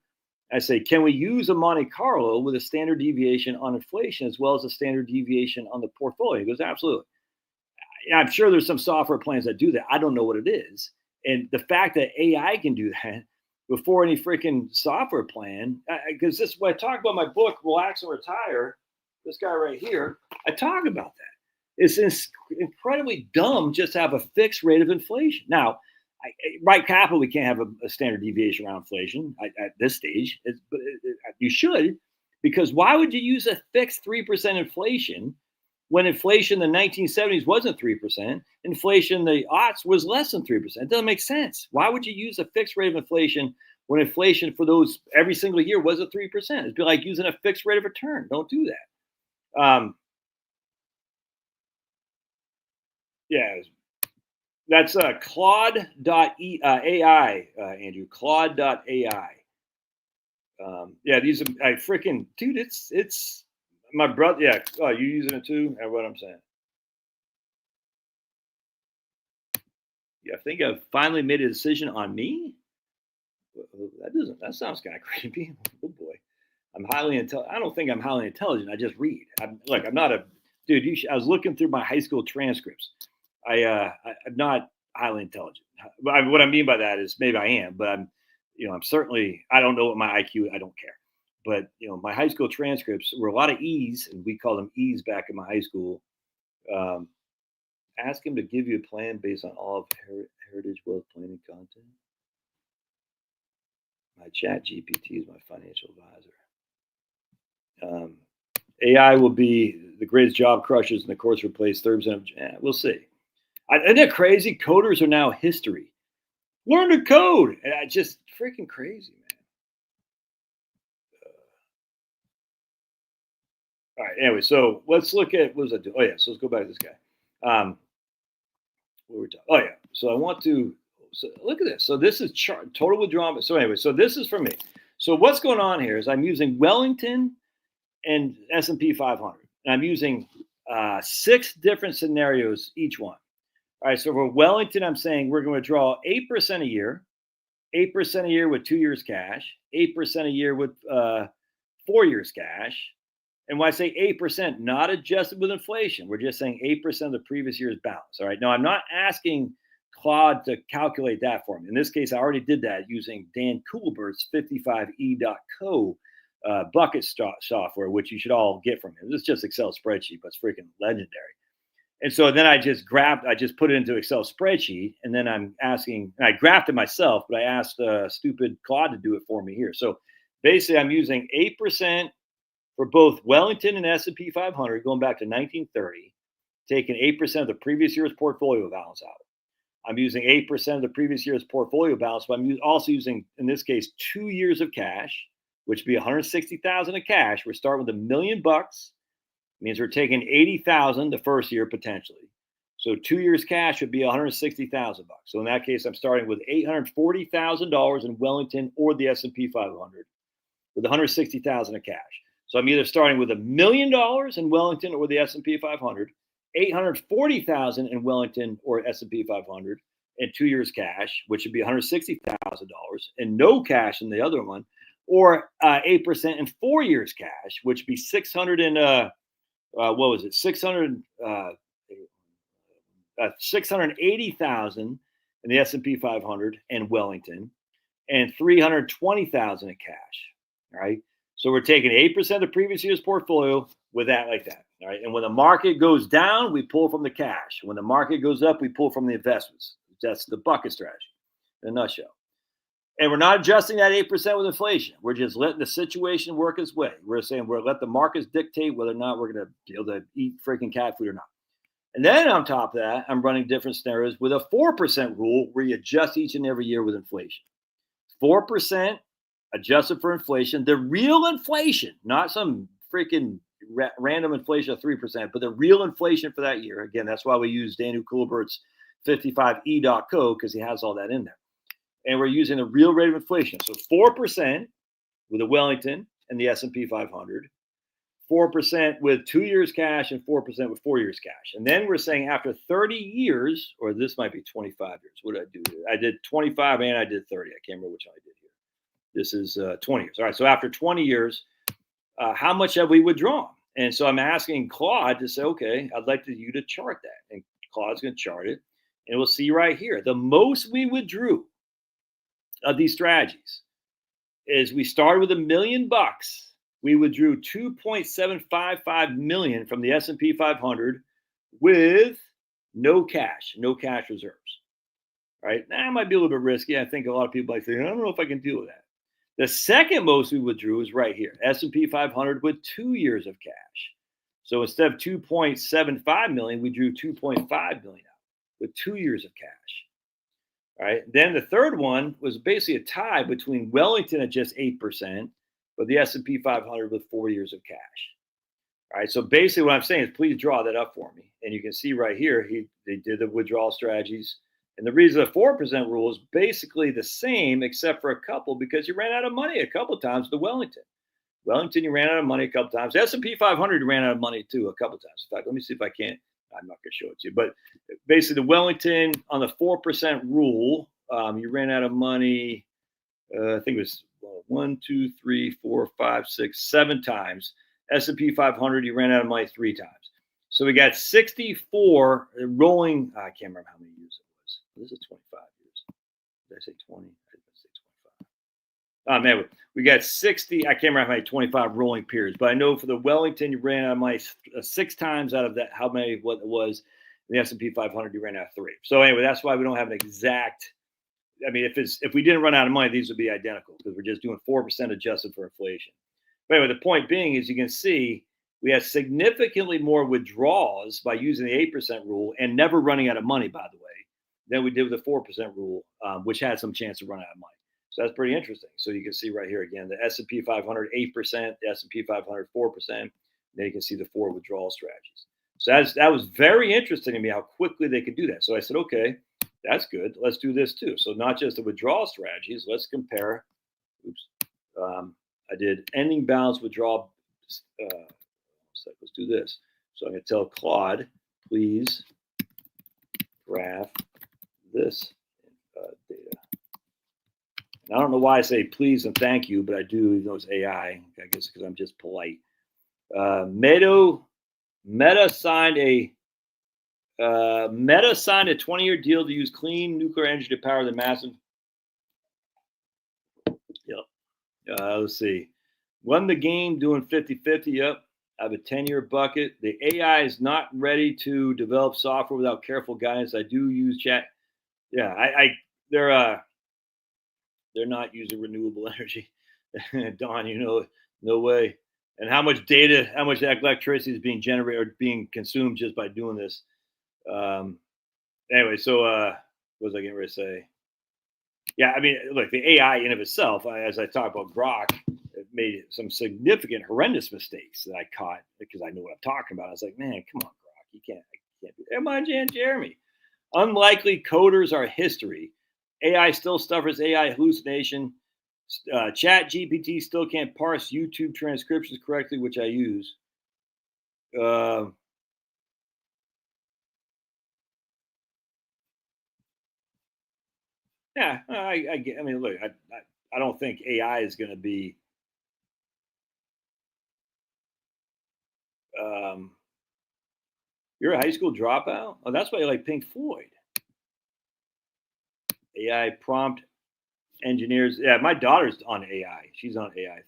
I say, can we use a Monte Carlo with a standard deviation on inflation as well as a standard deviation on the portfolio? He goes, absolutely. I'm sure there's some software plans that do that. I don't know what it is. And the fact that AI can do that before any freaking software plan, because this is what I talk about in my book, Relax and Retire. This guy right here, I talk about that. It's incredibly dumb just to have a fixed rate of inflation. Now, right capital, we can't have a standard deviation around inflation at this stage. But you should, because why would you use a fixed 3% inflation when inflation in the 1970s wasn't 3%? Inflation in the aughts was less than 3%. It doesn't make sense. Why would you use a fixed rate of inflation when inflation for those every single year was at 3%? It'd be like using a fixed rate of return. Don't do that. Yeah, that's Claude.ai, Andrew. Claude.ai. Yeah, these are freaking dude. It's my brother. Yeah, oh, you using it too? That's what I'm saying. Yeah, I think I've finally made a decision on me. That sounds kind of creepy. Oh boy, I'm highly intelligent. I don't think I'm highly intelligent. I just read. I'm not a dude. I was looking through my high school transcripts. I'm not highly intelligent. What I mean by that is maybe I am, but I'm certainly, I don't know what my IQ, I don't care. But my high school transcripts were a lot of E's, and we called them E's back in my high school. Ask him to give you a plan based on all of Heritage Wealth Planning content. My chat GPT is my financial advisor. AI will be the greatest job crushers in the course replace 30% of. We'll see. Isn't it crazy? Coders are now history. Learn to code. Just freaking crazy, man. All right. Anyway, so let's look at what was I doing? Oh yeah. So let's go back to this guy. What were we talking? Oh yeah. So I want to. So look at this. So this is total withdrawal. So anyway, so this is for me. So what's going on here is I'm using Wellington and S&P 500. And I'm using 6 different scenarios each one. All right. So for Wellington, I'm saying we're going to draw 8% a year, 8% a year with 2 years cash, 8% a year with 4 years cash. And when I say 8%, not adjusted with inflation, we're just saying 8% of the previous year's balance. All right. Now, I'm not asking Claude to calculate that for me. In this case, I already did that using Dan Kugelbert's 55e.co bucket software, which you should all get from him. This is just Excel spreadsheet, but it's freaking legendary. And so then I just put it into Excel spreadsheet, and then I'm asking, and I graphed it myself, but I asked stupid Claude to do it for me here. So basically, I'm using 8% for both Wellington and S&P 500, going back to 1930, taking 8% of the previous year's portfolio balance out. I'm using 8% of the previous year's portfolio balance, but I'm also using, in this case, 2 years of cash, which would be $160,000 of cash. We're starting with $1 million. Means we're taking $80,000 the first year potentially. So 2 years cash would be $160,000. So in that case, I'm starting with $840,000 in Wellington or the S&P 500 with $160,000 of cash. So I'm either starting with $1 million in Wellington or the S&P 500, $840,000 in Wellington or S&P 500, and 2 years cash, which would be $160,000, and no cash in the other one, or 8% in 4 years cash, which would be $680,000 in the S&P 500 and Wellington, and $320,000 in cash. All right. So we're taking 8% of the previous year's portfolio with that like that. All right. And when the market goes down, we pull from the cash. When the market goes up, we pull from the investments. That's the bucket strategy in a nutshell. And we're not adjusting that 8% with inflation. We're just letting the situation work its way. We're saying we're let the markets dictate whether or not we're going to be able to eat freaking cat food or not. And then on top of that, I'm running different scenarios with a 4% rule where you adjust each and every year with inflation. 4% adjusted for inflation, the real inflation, not some freaking random inflation of 3%, but the real inflation for that year. Again, that's why we use Daniel Kugelbert's 55e.co because he has all that in there. And we're using the real rate of inflation. So 4% with the Wellington and the S&P 500, 4% with 2 years cash, and 4% with 4 years cash. And then we're saying after 30 years, or this might be 25 years. What did I do here? I did 25 and I did 30. I can't remember which one I did here. This is 20 years. All right. So after 20 years, how much have we withdrawn? And so I'm asking Claude to say, okay, I'd like you to chart that. And Claude's going to chart it. And we'll see right here. The most we withdrew of these strategies is we started with $1 million. We withdrew 2.755 million from the S&P 500 with no cash reserves. Right now, it might be a little bit risky. I think a lot of people might say, I don't know if I can deal with that. The second most we withdrew is right here, S&P 500 with 2 years of cash. So instead of 2.75 million, we drew 2.5 million out with 2 years of cash. All right. Then the third one was basically a tie between Wellington at just 8%, but the S&P 500 with 4 years of cash. All right. So basically what I'm saying is please draw that up for me. And you can see right here, they did the withdrawal strategies. And the reason the 4% rule is basically the same, except for a couple, because you ran out of money a couple of times with Wellington. Wellington, you ran out of money a couple of times. S&P 500 ran out of money too a couple of times. In fact, let me see if I can't. I'm not going to show it to you. But basically, the Wellington on the 4% rule, you ran out of money, I think it was 7 times. S&P 500, you ran out of money 3 times. So we got 64 rolling. I can't remember how many years it was. This is 25 years. Did I say 20? I didn't say Man, we got 60. I can't remember how many 25 rolling periods, but I know for the Wellington, you ran out of money 6 times out of that. How many? What it was? The S&P 500, you ran out of 3. So anyway, that's why we don't have an exact. I mean, if we didn't run out of money, these would be identical because we're just doing 4% adjusted for inflation. But anyway, the point being is you can see we had significantly more withdrawals by using the 8% rule and never running out of money, by the way, than we did with the 4% rule, which had some chance to run out of money. So that's pretty interesting. So you can see right here again, the S&P 500, 8%, the S&P 500, 4%. Then you can see the 4 withdrawal strategies. So that was very interesting to me how quickly they could do that. So I said, okay, that's good. Let's do this too. So not just the withdrawal strategies. Let's compare. I did ending balance withdrawal. Let's do this. So I'm going to tell Claude, please graph this data. And I don't know why I say please and thank you, but I do, even though it's AI. I guess because I'm just polite. Meta signed a 20-year deal to use clean nuclear energy to power the massive. Yep. Let's see. Won the game doing 50-50. Yep. I have a 10-year bucket. The AI is not ready to develop software without careful guidance. I do use chat. Yeah, they're not using renewable energy. Don, no way. And how much data, how much electricity is being generated or being consumed just by doing this? Anyway, so what was I getting ready to say? Yeah, I mean, look, the AI in of itself, as I talk about Grok, it made some significant, horrendous mistakes that I caught because I knew what I'm talking about. I was like, man, come on, Grok, I can't do that. Come on, Jeremy. Unlikely coders are history. AI still suffers AI hallucination. Chat GPT still can't parse YouTube transcriptions correctly, which I use. Yeah, I mean, look, I don't think AI is going to be. You're a high school dropout? Oh, that's why you like Pink Floyd. AI prompt engineers. Yeah, my daughter's on AI. She's on AI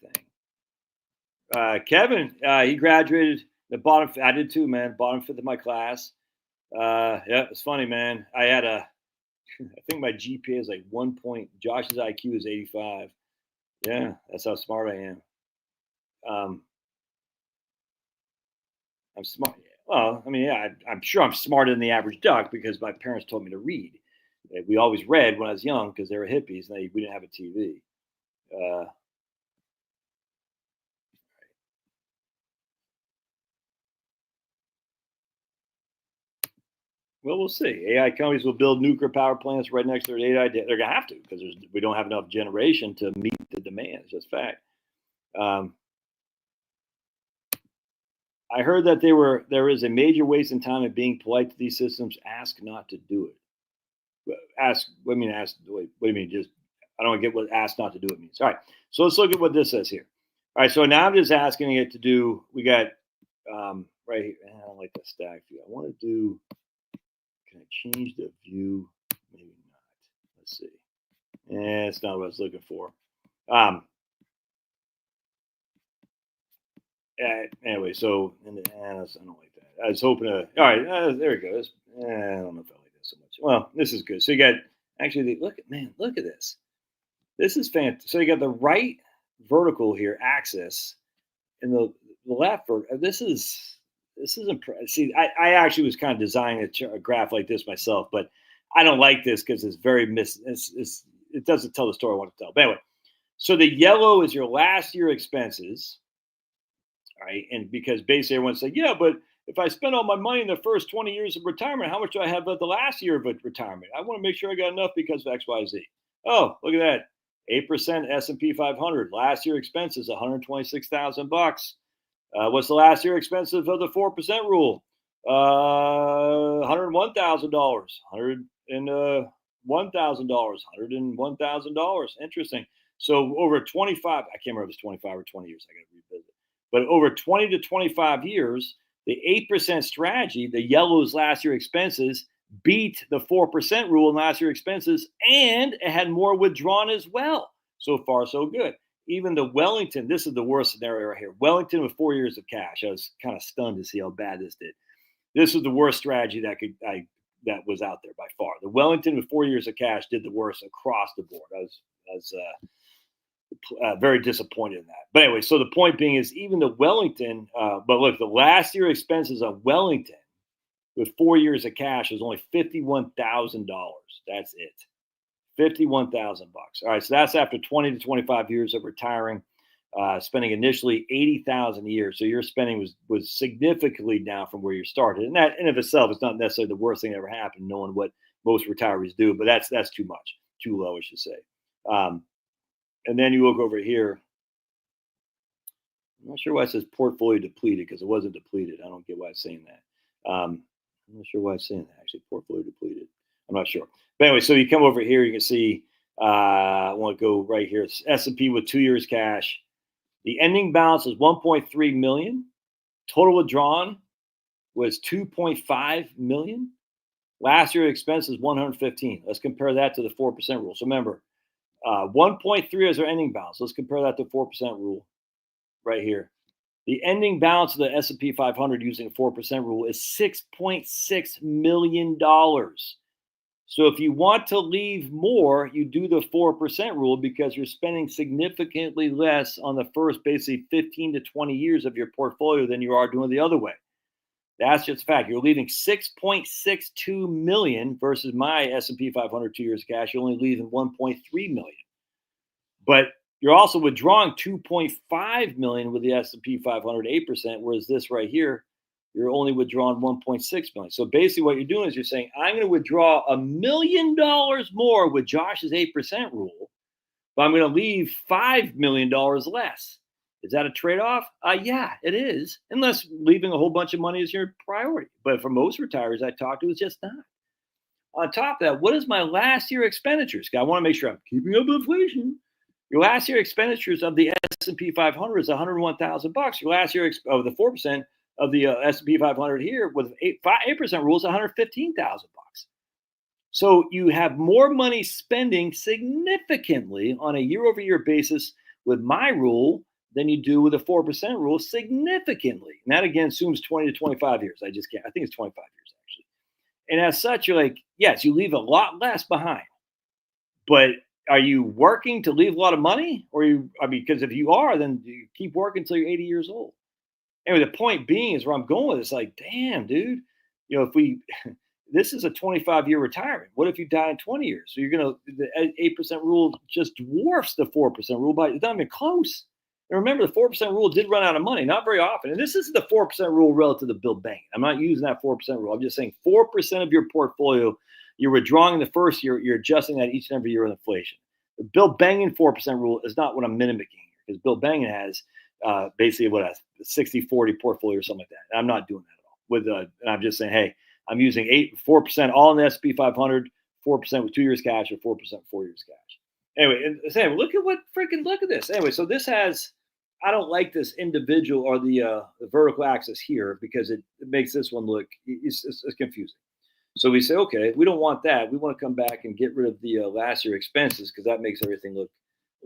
thing. Kevin, he graduated the bottom. I did too, man. Bottom 5th of my class. Yeah, it's funny, man. I had I think my GPA is like 1 point. Josh's IQ is 85. Yeah, that's how smart I am. I'm smart. Well, I mean, yeah, I'm sure I'm smarter than the average duck because my parents told me to read. We always read when I was young because they were hippies and we didn't have a TV. Well, we'll see. AI companies will build nuclear power plants right next to their AI. They're going to have to because we don't have enough generation to meet the demand. It's just fact. I heard that there is a major waste in time of being polite to these systems. Ask not to do it. Ask. What do you mean? Ask. What do you mean? Just I don't get what ask not to do it means. All right. So let's look at what this says here. All right. So now I'm just asking it to do. We got right here. I don't like the stack view. I want to do. Can I change the view? Maybe not. Let's see. It's not what I was looking for. Anyway, so I don't like that. I was hoping to. All right, there it goes. I don't know if I like that so much. Well, this is good. So you got actually look at this. This is fantastic. So you got the right vertical here axis, and the left vertical. This is impressive. See, I actually was kind of designing a graph like this myself, but I don't like this because it's very it doesn't tell the story I want to tell. But anyway, so the yellow is your last year expenses. Right. And because basically everyone's saying, yeah, but if I spend all my money in the first 20 years of retirement, how much do I have at the last year of retirement? I want to make sure I got enough because of X, Y, Z. Oh, look at that. 8% S&P 500. Last year expenses, $126,000. What's the last year expenses of the 4% rule? $101,000. $101,000. Interesting. So over 25, I can't remember if it's 25 or 20 years. I got to revisit. But over 20 to 25 years, the 8% strategy, the yellow's last year expenses, beat the 4% rule in last year expenses, and it had more withdrawn as well. So far, so good. Even the Wellington, this is the worst scenario right here. Wellington with 4 years of cash. I was kind of stunned to see how bad this did. This was the worst strategy that was out there by far. The Wellington with 4 years of cash did the worst across the board. I was very disappointed in that. But anyway, so the point being is even the Wellington, but look, the last year expenses on Wellington with 4 years of cash was only $51,000. That's it. $51,000. All right, so that's after 20 to 25 years of retiring, spending initially $80,000 a year. So your spending was significantly down from where you started, and that in of itself is not necessarily the worst thing that ever happened, knowing what most retirees do. But that's too much, too low, I should say. And then you look over here. I'm not sure why it says portfolio depleted because it wasn't depleted. I don't get why it's saying that. I'm not sure why it's saying that, actually, portfolio depleted. I'm not sure. But anyway, so you come over here, you can see, I want to go right here. It's S&P with 2 years cash. The ending balance is 1.3 million. Total withdrawn was 2.5 million. Last year expense is 115. Let's compare that to the 4% rule. So remember, 1.3 is our ending balance. Let's compare that to 4% rule right here. The ending balance of the S&P 500 using 4% rule is $6.6 million. So if you want to leave more, you do the 4% rule because you're spending significantly less on the first basically 15 to 20 years of your portfolio than you are doing the other way. That's just a fact. You're leaving 6.62 million versus my S&P 500 2 years cash. You're only leaving 1.3 million. But you're also withdrawing 2.5 million with the S&P 500 8%, whereas this right here, you're only withdrawing 1.6 million. So basically what you're doing is you're saying, I'm going to withdraw $1 million more with Josh's 8% rule, but I'm going to leave $5 million less. Is that a trade-off? Yeah, it is, unless leaving a whole bunch of money is your priority. But for most retirees I talked to, it's just not. On top of that, what is my last year expenditures? I want to make sure I'm keeping up with inflation. Your last year expenditures of the S&P 500 is $101,000. Your last year of the 4% of the S&P 500 here with 8% rule is $115,000. So you have more money spending significantly on a year-over-year basis with my rule than you do with a 4% rule significantly. And that again assumes 20 to 25 years. I think it's 25 years actually. And as such, you're like, yes, you leave a lot less behind, but are you working to leave a lot of money? Because if you are, then you keep working until you're 80 years old. Anyway, the point being is where I'm going with this, like, damn, dude, this is a 25-year retirement. What if you die in 20 years? So the 8% rule just dwarfs the 4% rule, but it's not even close. And remember, the 4% rule did run out of money, not very often. And this is the 4% rule relative to Bill Bang. I'm not using that 4% rule. I'm just saying 4% of your portfolio, you're withdrawing the first year, you're adjusting that each and every year with inflation. The Bill Bangin 4% rule is not what I'm mimicking here, because Bill Bangin has basically what a 60-40 portfolio or something like that. And I'm not doing that at all. And I'm just saying, hey, I'm using 4% all in the S&P 500, 4% with 2 years cash, or 4% 4 years cash. Anyway, and look at this. Anyway, so this has, I don't like this individual or the vertical axis here because it makes this one look, it's confusing. So we say, okay, we don't want that. We want to come back and get rid of the last year expenses because that makes everything look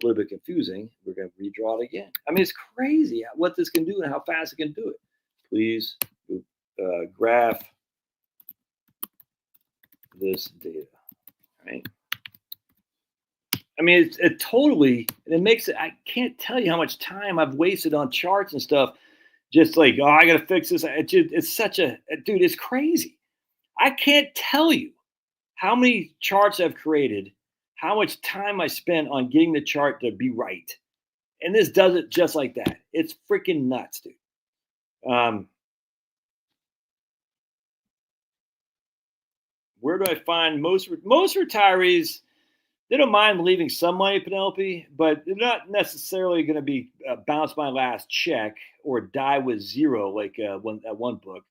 a little bit confusing. We're going to redraw it again. I mean, it's crazy what this can do and how fast it can do it. Please graph this data, right? I mean, it totally, and it makes it, I can't tell you how much time I've wasted on charts and stuff. Just like, oh, I got to fix this. It's such a, dude, it's crazy. I can't tell you how many charts I've created, how much time I spent on getting the chart to be right. And this does it just like that. It's freaking nuts, dude. Where do I find most retirees? They don't mind leaving some money, Penelope, but they're not necessarily going to be bounce my last check or die with zero like that one book.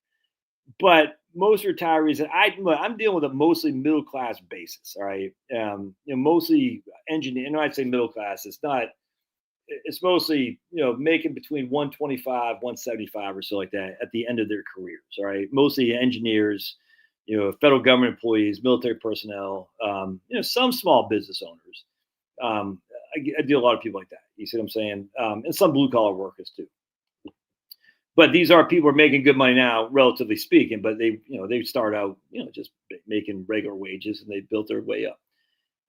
But most retirees, and I'm dealing with a mostly middle class basis. All right, mostly engineer. And I'd say middle class. It's not. It's mostly making between 125, 175 or so like that at the end of their careers. All right, mostly engineers. Federal government employees, military personnel, some small business owners. I deal with a lot of people like that. You see what I'm saying? And some blue collar workers too. But these are people who are making good money now, relatively speaking. But they start out, just making regular wages, and they built their way up.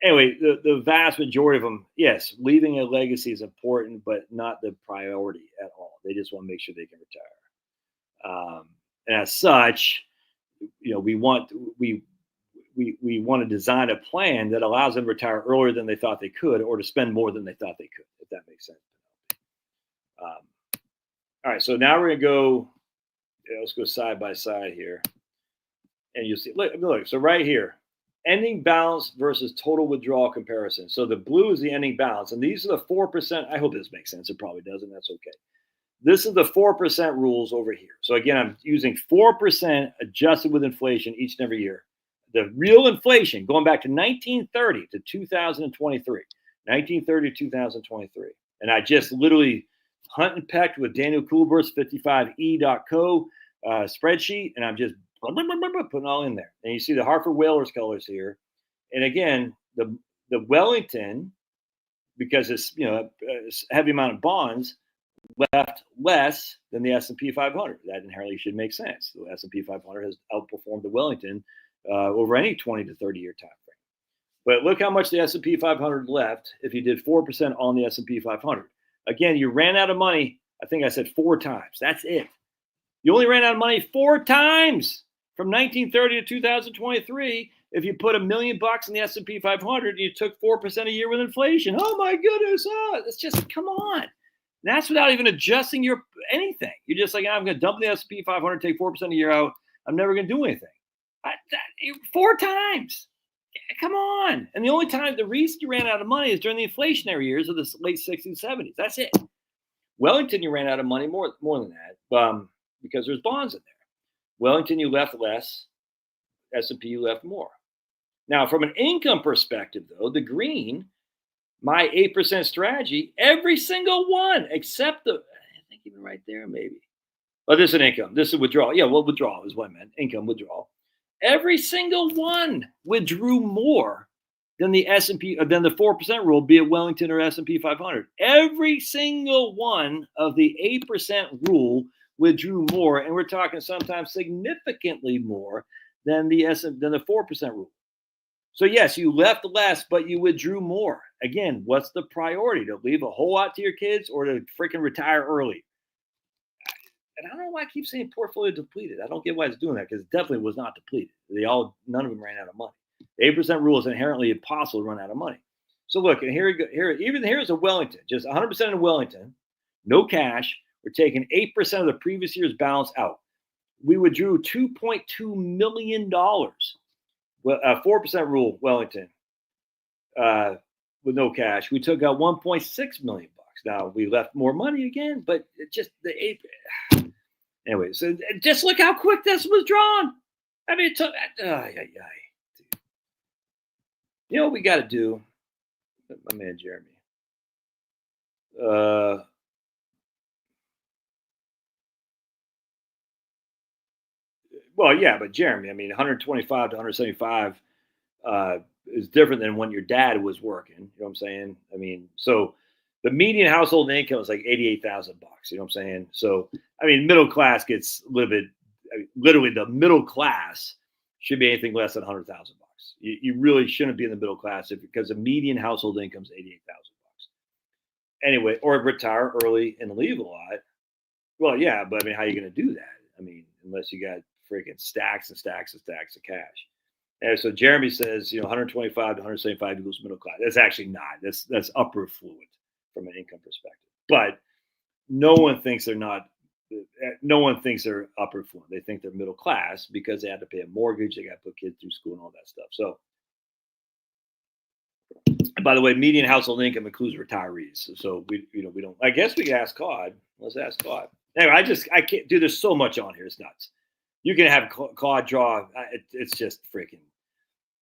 Anyway, the vast majority of them, yes, leaving a legacy is important, but not the priority at all. They just want to make sure they can retire. And as such, we want to design a plan that allows them to retire earlier than they thought they could, or to spend more than they thought they could, if that makes sense. All right, so now we're gonna go. Let's go side by side here, and you'll see. Look. So right here, ending balance versus total withdrawal comparison. So the blue is the ending balance, and these are the 4%. I hope this makes sense. It probably doesn't. That's okay. This is the 4% rules over here. So again, I'm using 4% adjusted with inflation each and every year. The real inflation going back to 1930 to 2023, 1930 to 2023, and I just literally hunt and pecked with Daniel Kuhlberg's 55e.co spreadsheet, and I'm just putting all in there. And you see the Hartford Whalers colors here. And again, the Wellington, because it's a heavy amount of bonds, left less than the S&P 500. That inherently should make sense. The S&P 500 has outperformed the Wellington over any 20 to 30 year time frame. But look how much the S&P 500 left if you did 4% on the S&P 500. Again, you ran out of money. I think I said 4 times. That's it. You only ran out of money 4 times from 1930 to 2023. If you put $1 million in the S&P 500 and you took 4% a year with inflation, oh my goodness, it's just, come on. And that's without even adjusting your anything. You're just like, I'm going to dump the S&P 500, take 4% a year out. I'm never going to do anything. 4 times. Come on. And the reason you ran out of money is during the inflationary years of the late 60s, 70s. That's it. Wellington, you ran out of money more than that because there's bonds in there. Wellington, you left less. S&P, you left more. Now, from an income perspective, though, the green, my 8% strategy, every single one except I think even right there, maybe. Oh, this is an income. This is withdrawal. Yeah, well, withdrawal is what I meant. Income withdrawal. Every single one withdrew more than the S&P, than the 4% rule, be it Wellington or S&P 500. Every single one of the 8% rule withdrew more, and we're talking sometimes significantly more than the 4% rule. So yes, you left less, but you withdrew more. Again, what's the priority? To leave a whole lot to your kids or to freaking retire early? And I don't know why I keep saying portfolio depleted. I don't get why it's doing that, because it definitely was not depleted. None of them ran out of money. The 8% rule is inherently impossible to run out of money. So look, and here's a Wellington, just 100% in Wellington, no cash. We're taking 8% of the previous year's balance out. We withdrew $2.2 million. 4% rule, Wellington, with no cash. We took out $1.6 million. Now we left more money again, but it just the 8. Anyway, so just look how quick this was drawn. I mean, it took. You know what we got to do, my man Jeremy. Well, yeah, but Jeremy, I mean, 125 to 175 is different than when your dad was working. You know what I'm saying? I mean, so the median household income is like $88,000. You know what I'm saying? So, I mean, middle class gets a little bit. Literally, the middle class should be anything less than $100,000. You really shouldn't be in the middle class because the median household income is $88,000. Anyway, or retire early and leave a lot. Well, yeah, but I mean, how are you going to do that? I mean, unless you got freaking stacks and stacks and stacks of cash. And so Jeremy says, 125 to 175 equals middle class. That's actually not. That's upper affluent from an income perspective. But no one thinks they're not. No one thinks they're upper affluent. They think they're middle class because they had to pay a mortgage. They got to put kids through school and all that stuff. So, and by the way, median household income includes retirees. So we don't. I guess we can ask Claude. Let's ask Claude. Anyway, I can't do. There's so much on here. It's nuts. You can have Claude draw. It's just freaking.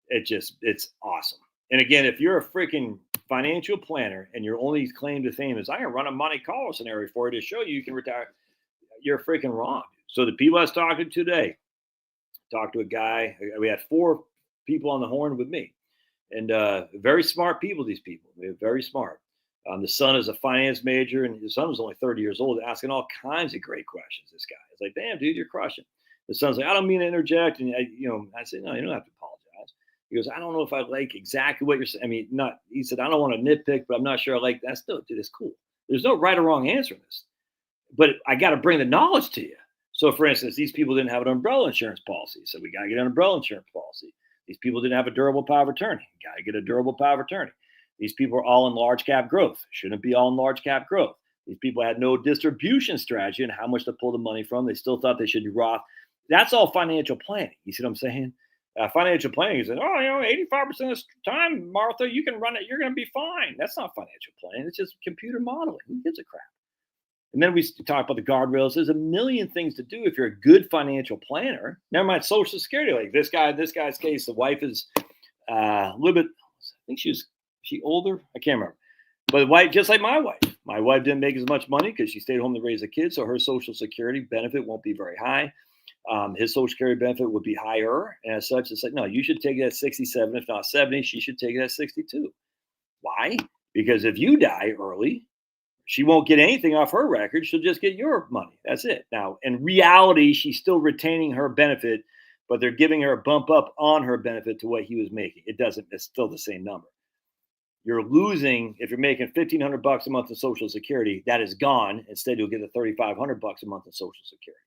It's awesome. And again, if you're a freaking financial planner and your only claim to fame is I can run a Monte Carlo scenario for you to show you can retire, you're freaking wrong. So the people I was talking to today, talked to a guy. We had 4 people on the horn with me, and very smart people. These people, they're very smart. The son is a finance major, and his son was only 30 years old, asking all kinds of great questions. This guy is like, damn, dude, you're crushing. The son's like, I don't mean to interject. And I said, no, you don't have to apologize. He goes, I don't know if I like exactly what you're saying. I mean, he said, I don't want to nitpick, but I'm not sure I like that. Still, dude, it's cool. There's no right or wrong answer in this, but I got to bring the knowledge to you. So for instance, these people didn't have an umbrella insurance policy. So we got to get an umbrella insurance policy. These people didn't have a durable power of attorney. Got to get a durable power of attorney. These people are all in large cap growth. Shouldn't be all in large cap growth. These people had no distribution strategy and how much to pull the money from. They still thought they should do Roth. That's all financial planning. You see what I'm saying? Financial planning is, 85% of the time, Martha, you can run it. You're going to be fine. That's not financial planning. It's just computer modeling. Who gives a crap? And then we talk about the guardrails. There's a million things to do if you're a good financial planner. Never mind Social Security. Like this guy's case, the wife is a little bit, I think she older? I can't remember. But the wife, just like my wife. My wife didn't make as much money because she stayed home to raise the kids, so her Social Security benefit won't be very high. His Social Security benefit would be higher. And as such, it's like, no, you should take it at 67, if not 70. She should take it at 62. Why? Because if you die early, she won't get anything off her record. She'll just get your money. That's it. Now, in reality, she's still retaining her benefit, but they're giving her a bump up on her benefit to what he was making. It's still the same number. You're losing, if you're making $1,500 a month in Social Security, that is gone. Instead, you'll get the $3,500 a month in Social Security.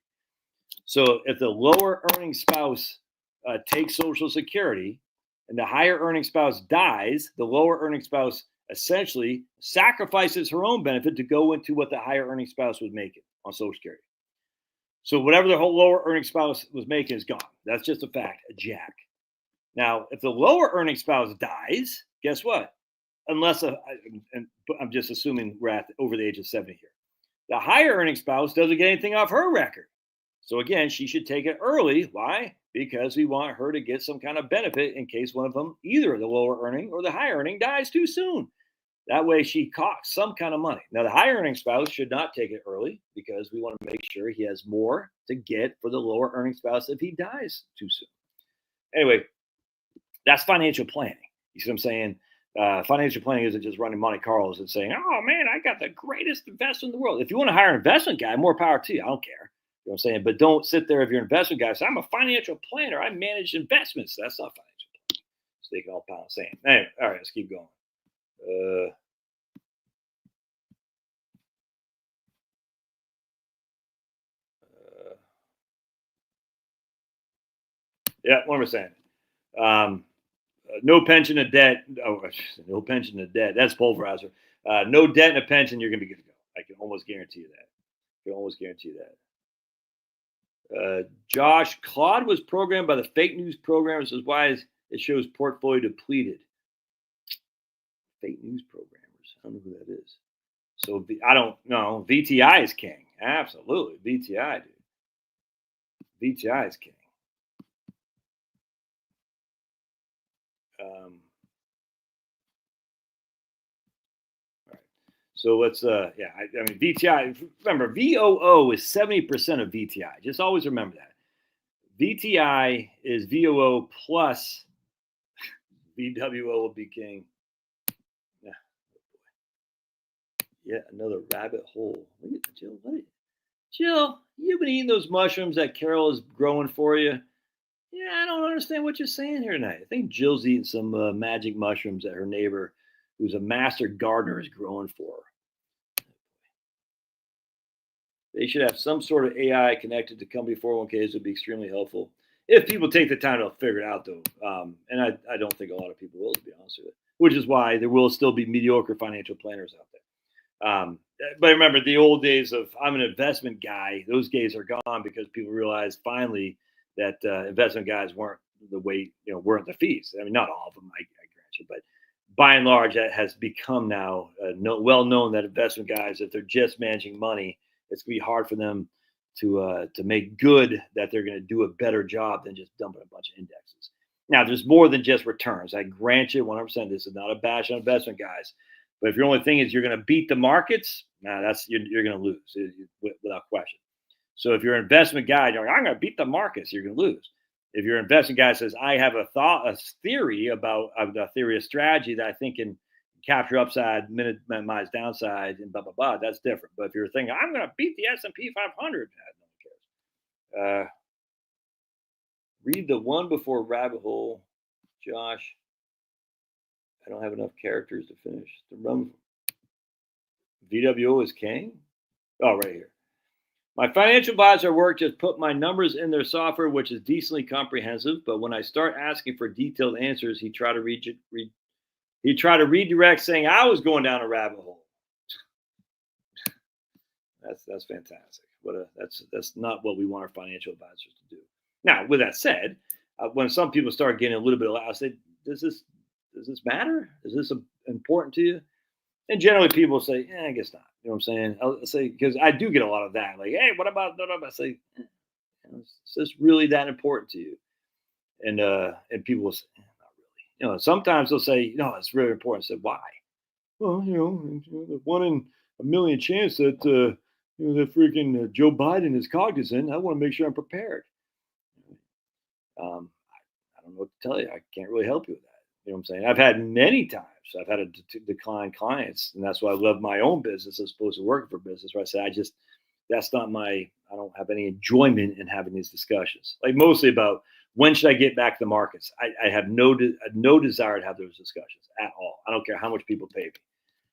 So if the lower earning spouse takes Social Security and the higher earning spouse dies, the lower earning spouse essentially sacrifices her own benefit to go into what the higher earning spouse was making on Social Security. So whatever the whole lower earning spouse was making is gone. That's just a fact, a jack. Now, if the lower earning spouse dies, guess what? Unless, I'm just assuming we're over the age of 70 here. The higher earning spouse doesn't get anything off her record. So again, she should take it early. Why? Because we want her to get some kind of benefit in case one of them, either the lower earning or the higher earning, dies too soon. That way she costs some kind of money. Now, the higher earning spouse should not take it early because we want to make sure he has more to get for the lower earning spouse if he dies too soon. Anyway, that's financial planning. You see what I'm saying? Financial planning isn't just running Monte Carlos and saying, oh, man, I got the greatest investment in the world. If you want to hire an investment guy, more power to you. I don't care. You know what I'm saying? But don't sit there if you're an investment guy. Say, I'm a financial planner. I manage investments. That's not financial planning. So they can all pound the same. Anyway, all right, let's keep going. Yeah, what am I saying? No pension to debt. Oh, no pension to debt. That's pulverizer. No debt and a pension, you're going to be good to go. I can almost guarantee you that. Josh, Claude was programmed by the fake news programmers. This is why it shows portfolio depleted. Fake news programmers. I don't know who that is. So I don't know. VTI is king. Absolutely. VTI, dude. VTI is king. All right. So let's, I mean, VTI, remember, VOO is 70% of VTI. Just always remember that. VTI is VOO plus VWO will be king. Yeah, another rabbit hole. Look at Jill. Jill, you've been eating those mushrooms that Carol is growing for you. Yeah, I don't understand what you're saying here tonight. I think Jill's eating some magic mushrooms that her neighbor, who's a master gardener, is growing for her. They should have some sort of AI connected to company 401ks would be extremely helpful. If people take the time to figure it out, though. And I don't think a lot of people will, to be honest with you. Which is why there will still be mediocre financial planners out there. But remember, the old days of I'm an investment guy, those days are gone because people realized finally that investment guys weren't the way, weren't the fees. I mean, not all of them, I grant you, but by and large, that has become now well known that investment guys, if they're just managing money, it's going to be hard for them to make good that they're going to do a better job than just dumping a bunch of indexes. Now, there's more than just returns. I grant you 100%. This is not a bash on investment guys. But if your only thing is you're going to beat the markets, you're going to lose without question. So if you're an investment guy, you're like, I'm going to beat the markets, you're going to lose. If your investment guy says, I have a theory about a theory of strategy that I think can capture upside, minimize downside, and blah blah blah. That's different. But if you're thinking I'm going to beat the S&P 500, no one cares. Read the one before rabbit hole, Josh. I don't have enough characters to finish. The run. VWO is king. Oh, right here. My financial advisor work just put my numbers in their software, which is decently comprehensive. But when I start asking for detailed answers, he tried to redirect, saying I was going down a rabbit hole. That's fantastic. That's not what we want our financial advisors to do. Now, with that said, when some people start getting a little bit loud, I say, does this matter? Is this important to you? And generally, people say, I guess not. You know what I'm saying? I'll say, because I do get a lot of that. Like, hey, what about? I say, is this really that important to you? And people will say, not really. Sometimes they'll say, no, it's really important. I say, why? Well, the 1 in a million chance that that freaking Joe Biden is cognizant. I want to make sure I'm prepared. I don't know what to tell you. I can't really help you with that. You know what I'm saying? I've had many times. I've had to decline clients, and that's why I love my own business as opposed to working for business. Where I say, that's not I don't have any enjoyment in having these discussions. Like mostly about when should I get back to the markets. I have no desire to have those discussions at all. I don't care how much people pay me.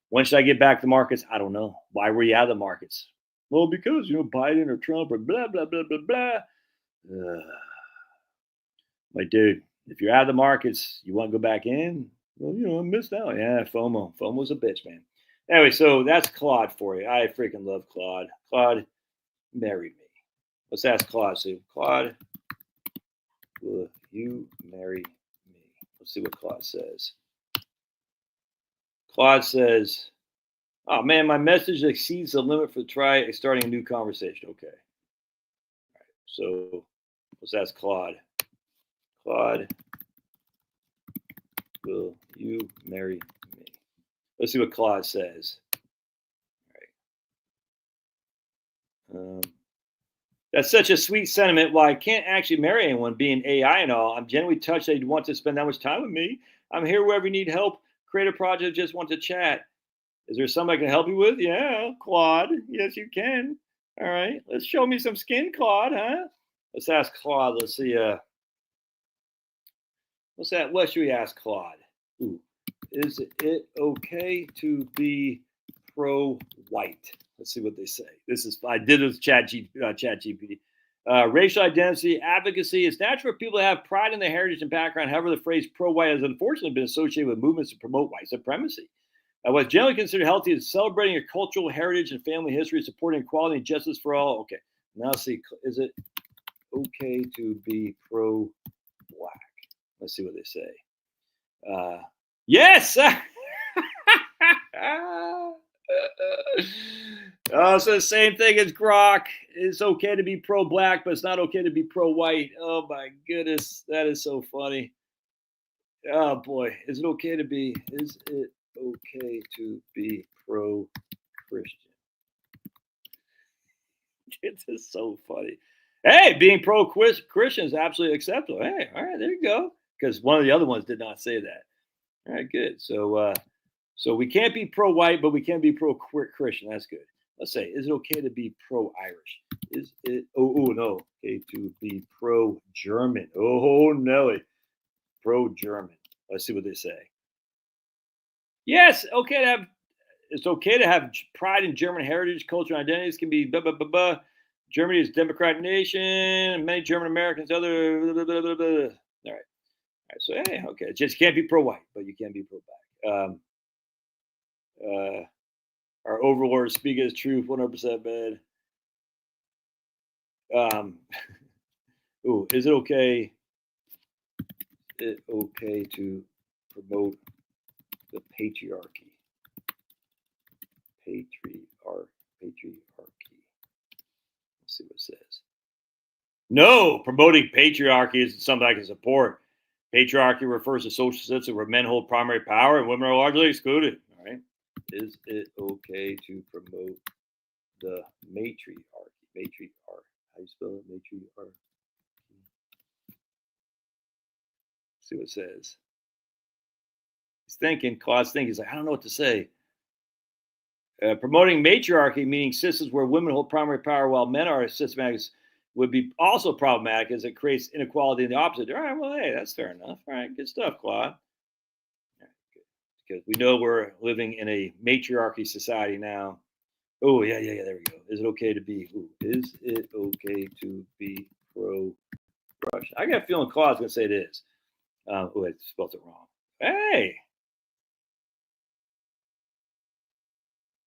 When should I get back to the markets? I don't know. Why were you out of the markets? Well, because Biden or Trump or blah blah blah blah blah. My dude, if you're out of the markets, you want to go back in? Well, I missed out. Yeah, FOMO. FOMO's a bitch, man. Anyway, so that's Claude for you. I freaking love Claude. Claude, marry me. Let's ask Claude. So, Claude, will you marry me? Let's see what Claude says. Claude says, oh, man, my message exceeds the limit for starting a new conversation. Okay. All right. So let's ask Claude. Claude, will you marry me? Let's see what Claude says. All right. That's such a sweet sentiment. While I can't actually marry anyone, being AI and all, I'm genuinely touched that you'd want to spend that much time with me. I'm here wherever you need help. Create a project, just want to chat. Is there something I can help you with? Yeah, Claude. Yes, you can. All right. Let's show me some skin, Claude, huh? Let's ask Claude. Let's see. What's that? What should we ask Claude? Ooh. Is it okay to be pro-white? Let's see what they say. I did this chat GPT. Racial identity, advocacy. It's natural for people to have pride in their heritage and background. However, the phrase pro-white has unfortunately been associated with movements to promote white supremacy. What's generally considered healthy is celebrating your cultural heritage and family history, supporting equality and justice for all. Okay, now let's see. Is it okay to be pro-black? Let's see what they say. Yes! So the same thing as Grok. It's okay to be pro-black, but it's not okay to be pro-white. Oh my goodness, that is so funny. Oh boy, is it okay to be pro-Christian? This is so funny. Hey, being pro-Christian is absolutely acceptable. Hey, all right, there you go. Because one of the other ones did not say that. All right, good. So we can't be pro-white, but we can be pro-Christian. That's good. Let's say, is it okay to be pro-Irish? Is it? Oh no, okay to be pro-German. Oh Nelly, pro-German. Let's see what they say. Yes, okay to have. It's okay to have pride in German heritage, culture, and identities. Can be blah blah blah blah. Germany is a democratic nation. Many German Americans, other blah, blah, blah, blah, blah. All right. So hey, okay, just can't be pro-white, but you can be pro-black. Our overlords speak his truth, 100% bad. Is it okay? To promote the patriarchy? Patriarchy. Let's see what it says. No, promoting patriarchy isn't something I can support. Patriarchy refers to social systems where men hold primary power and women are largely excluded. All right. Is it okay to promote the matriarchy? How do you spell it? Matriarchy. See what it says. thinking. Claude's thinking. He's like, I don't know what to say. Promoting matriarchy, meaning systems where women hold primary power while men are systematic, would be also problematic as it creates inequality in the opposite. All right, well, hey, that's fair enough. All right, good stuff, Claude. Because we know we're living in a matriarchy society now. Oh, yeah, there we go. Is it okay to be, is it okay to be pro-Russian? I got a feeling Claude's going to say it is. I spelled it wrong. Hey.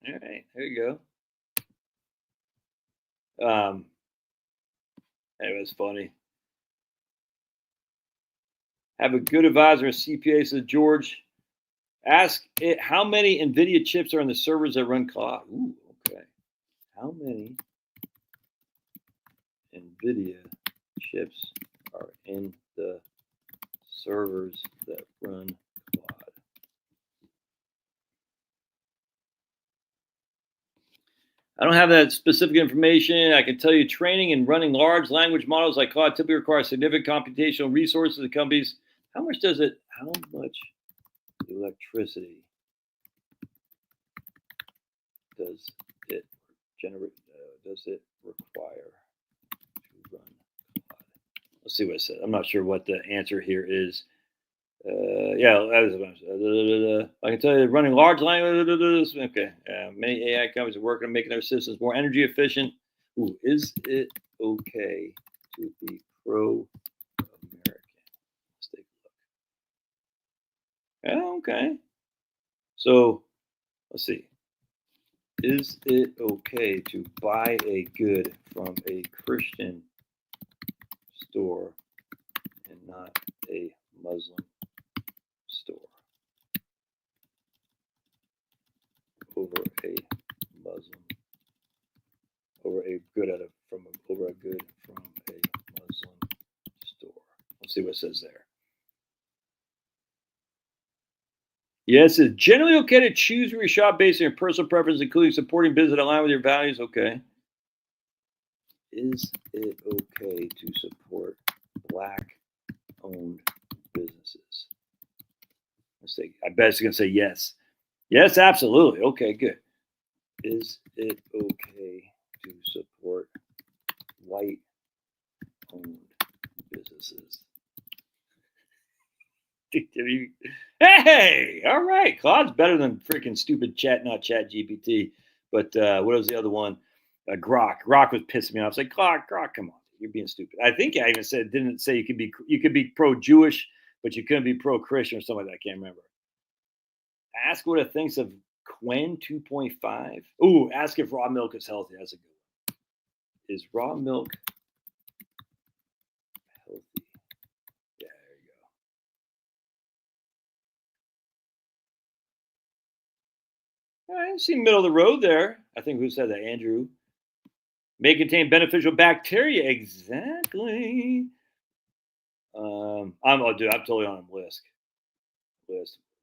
All right, there you go. It was funny. Have a good advisor, a CPA, says George. Ask it how many NVIDIA chips are in the servers that run Claude. Ooh, okay. How many NVIDIA chips are in the servers that run Claude? I don't have that specific information. I can tell you training and running large language models like Claude typically requires significant computational resources of companies. How much electricity does it generate? Does it require to run Claude? Let's see what it says. I'm not sure what the answer here is. I can tell you running large language. Okay. Many AI companies are working on making their systems more energy efficient. Ooh, is it okay to be pro-American? Let's take a look. Oh, okay. So let's see. Is it okay to buy a good from a Christian store and not a Muslim store? Over a Muslim, over a good from a Muslim store. Let's see what it says there. Yes, it's generally okay to choose where you shop based on your personal preference, including supporting business that align with your values. Okay. Is it okay to support Black-owned businesses? Let's see. I bet it's going to say yes. Yes, absolutely. Okay, good. Is it okay to support white-owned businesses? Hey, all right. Claude's better than freaking stupid not chat GPT. But what was the other one? Grok. Grok was pissing me off. I was like, Grok, come on. You're being stupid. I think I even didn't say you could be pro-Jewish, but you couldn't be pro-Christian or something like that. I can't remember. Ask what it thinks of Quen 2.5. Ooh, ask if raw milk is healthy. That's a good one. Is raw milk healthy? Yeah, there you go. All right, I see middle of the road there. I think who said that? Andrew. May contain beneficial bacteria. Exactly. I'm totally on a list.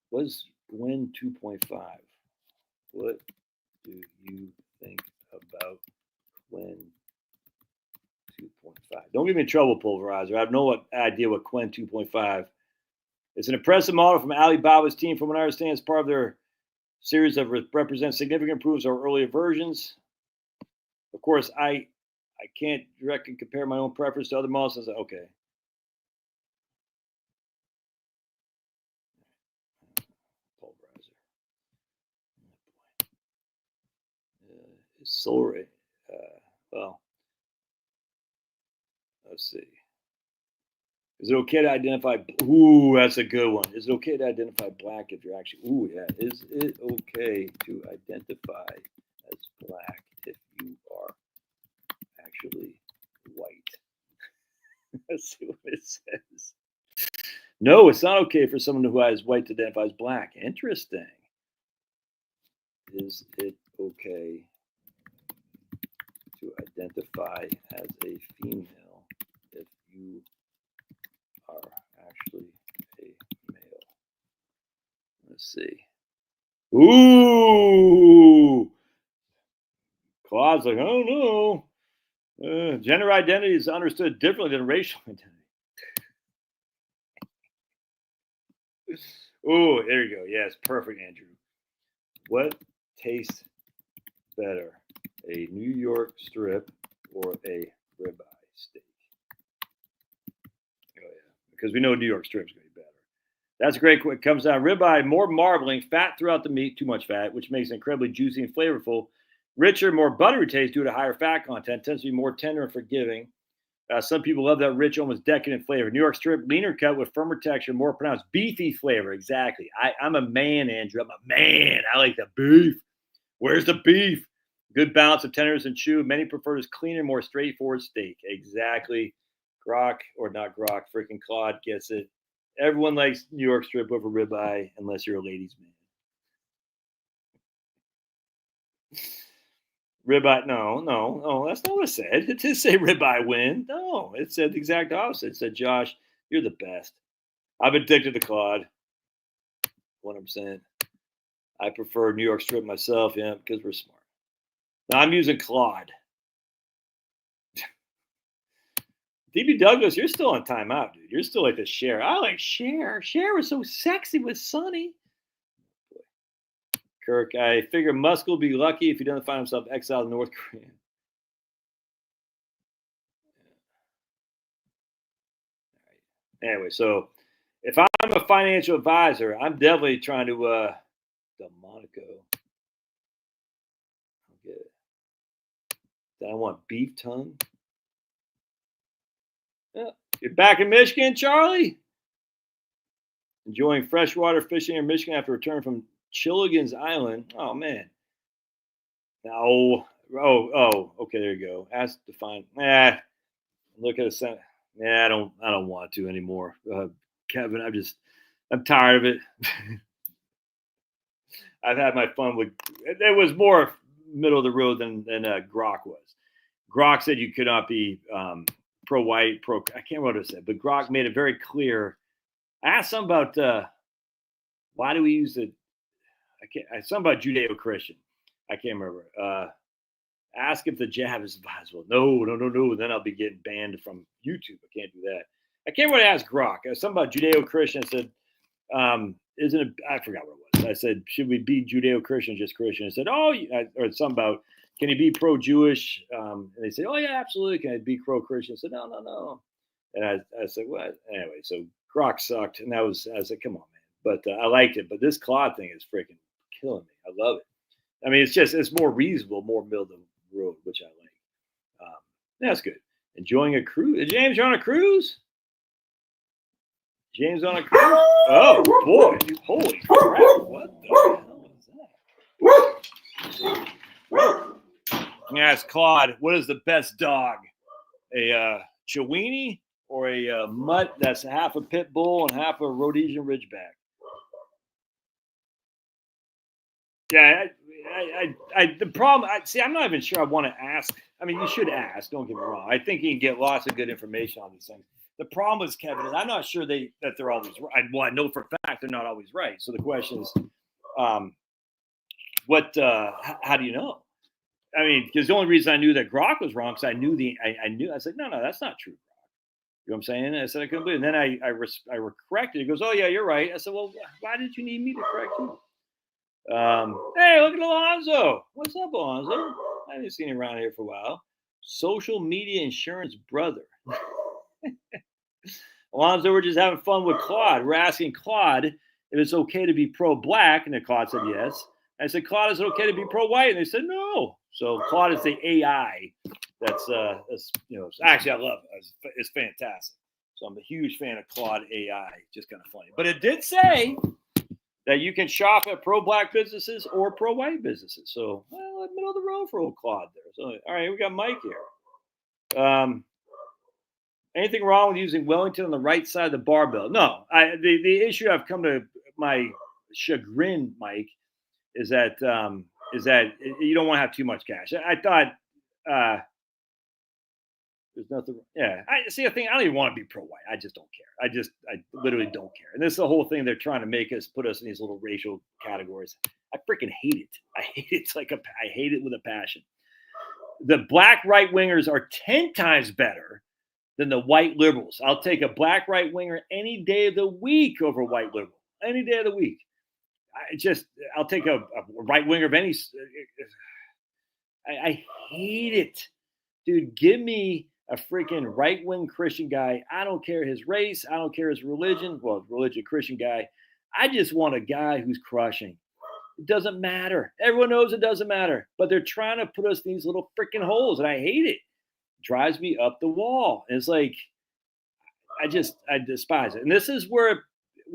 What's Gwen 2.5? What do you think about Gwen 2.5? Don't get me in trouble, Pulverizer. I have no idea what Gwen 2.5. It's an impressive model from Alibaba's team. From what I understand, it's part of their series that represents significant improvements over earlier versions. Of course, I can't directly compare my own preference to other models. I say, okay. Pulverizer. Solar. Well, let's see. Is it okay to identify? Ooh, that's a good one. Is it okay to identify Black if you're actually? Ooh, yeah. Is it okay to identify as Black if you are actually white? Let's see what it says. No, it's not okay for someone who is white to identify as Black. Interesting. Is it okay to identify as a female if you are actually a male? Let's see. Ooh! Claude's like, oh no. Gender identity is understood differently than racial identity. Oh, there you go. Yes, perfect, Andrew. What tastes better, a New York strip or a ribeye steak? Oh yeah, because we know New York strip's gonna be better. That's a great. It comes down ribeye, more marbling, fat throughout the meat, too much fat, which makes it incredibly juicy and flavorful. Richer, more buttery taste due to higher fat content. Tends to be more tender and forgiving. Some people love that rich, almost decadent flavor. New York strip, leaner cut with firmer texture, more pronounced beefy flavor. Exactly. I'm a man, Andrew. I'm a man. I like the beef. Where's the beef? Good balance of tenderness and chew. Many prefer this cleaner, more straightforward steak. Exactly. Grok or not Grok, freaking Claude gets it. Everyone likes New York strip over ribeye unless you're a ladies' man. Ribeye, no, that's not what it said. It didn't say ribeye win. No, it said the exact opposite. It said, Josh, you're the best. I'm addicted to Claude. 100%. I prefer New York strip myself, yeah, because we're smart. Now I'm using Claude. DB Douglas, you're still on timeout, dude. You're still like the Cher. I like Cher. Cher was so sexy with Sonny. Kirk, I figure Musk will be lucky if he doesn't find himself exiled in North Korea. Anyway, so if I'm a financial advisor, I'm definitely trying to Delmonico. I'll get it. Then I want beef tongue. Yeah. You're back in Michigan, Charlie? Enjoying freshwater fishing in Michigan after return from Chilligan's Island. Oh man. No. Oh, okay, there you go. Ask to find. Look at the. I don't want to anymore. Kevin, I'm tired of it. I've had my fun with. It was more middle of the road than Grok was. Grok said you could not be pro-white, I can't remember what it said, but Grok made it very clear. I asked some about why do we use it. Something about Judeo-Christian. I can't remember. Ask if the jab is advisable. No. Then I'll be getting banned from YouTube. I can't do that. I can't really ask Grok. Something about Judeo-Christian. I said, isn't it? I forgot what it was. I said, should we be Judeo-Christian, just Christian? I said, or something about, can he be pro-Jewish? And they say, oh yeah, absolutely. Can I be pro-Christian? I said, no. And I said, what? Anyway, so Grok sucked, and I was like, come on, man. But I liked it. But this Claude thing is freaking killing me. I love it. I mean, it's more reasonable, more middle of the road, which I like. That's good. Enjoying a cruise. James, you're on a cruise? James on a cruise? Oh, boy. Holy crap. What the hell is that? I'm going to ask Claude, what is the best dog? A Chiweenie or a mutt that's half a pit bull and half a Rhodesian Ridgeback? Yeah, the problem, I'm not even sure I want to ask. I mean, you should ask, don't get me wrong. I think you can get lots of good information on these things. The problem is, Kevin, is I'm not sure that they're always right. Well, I know for a fact they're not always right. So the question is, how do you know? I mean, because the only reason I knew that Grok was wrong, because I said, no, that's not true, Grok. You know what I'm saying? I said, I couldn't believe it. And then I corrected it. He goes, oh, yeah, you're right. I said, well, why did you need me to correct you? Hey, look at Alonzo. What's up, Alonzo? I haven't seen him around here for a while. Social media insurance brother. Alonzo, we're just having fun with Claude. We're asking Claude if it's okay to be pro-black, and Claude said yes. I said, Claude, is it okay to be pro-white? And they said no. So Claude is the AI. That's actually I love it. It's fantastic. So I'm a huge fan of Claude AI. Just kind of funny, but it did say that you can shop at pro-black businesses or pro-white businesses. So, middle of the road for old Claude there. So, all right, we got Mike here. Anything wrong with using Wellington on the right side of the barbell? No. The issue I've come to my chagrin, Mike, is that you don't want to have too much cash. I thought there's nothing. Yeah, I see a thing. I don't even want to be pro-white. I just don't care. I literally don't care. And this is the whole thing. They're trying to put us in these little racial categories. I freaking hate it. I hate it. I hate it with a passion. The black right wingers are 10 times better than the white liberals. I'll take a black right winger any day of the week over a white liberal. any day of the week. I'll take a right winger of any. I hate it, dude. Give me a freaking right wing Christian guy. I don't care his race. I don't care his religion. Well, religion Christian guy. I just want a guy who's crushing. It doesn't matter. Everyone knows it doesn't matter, but they're trying to put us in these little freaking holes, and I hate it. Drives me up the wall. And it's like I despise it. And this is where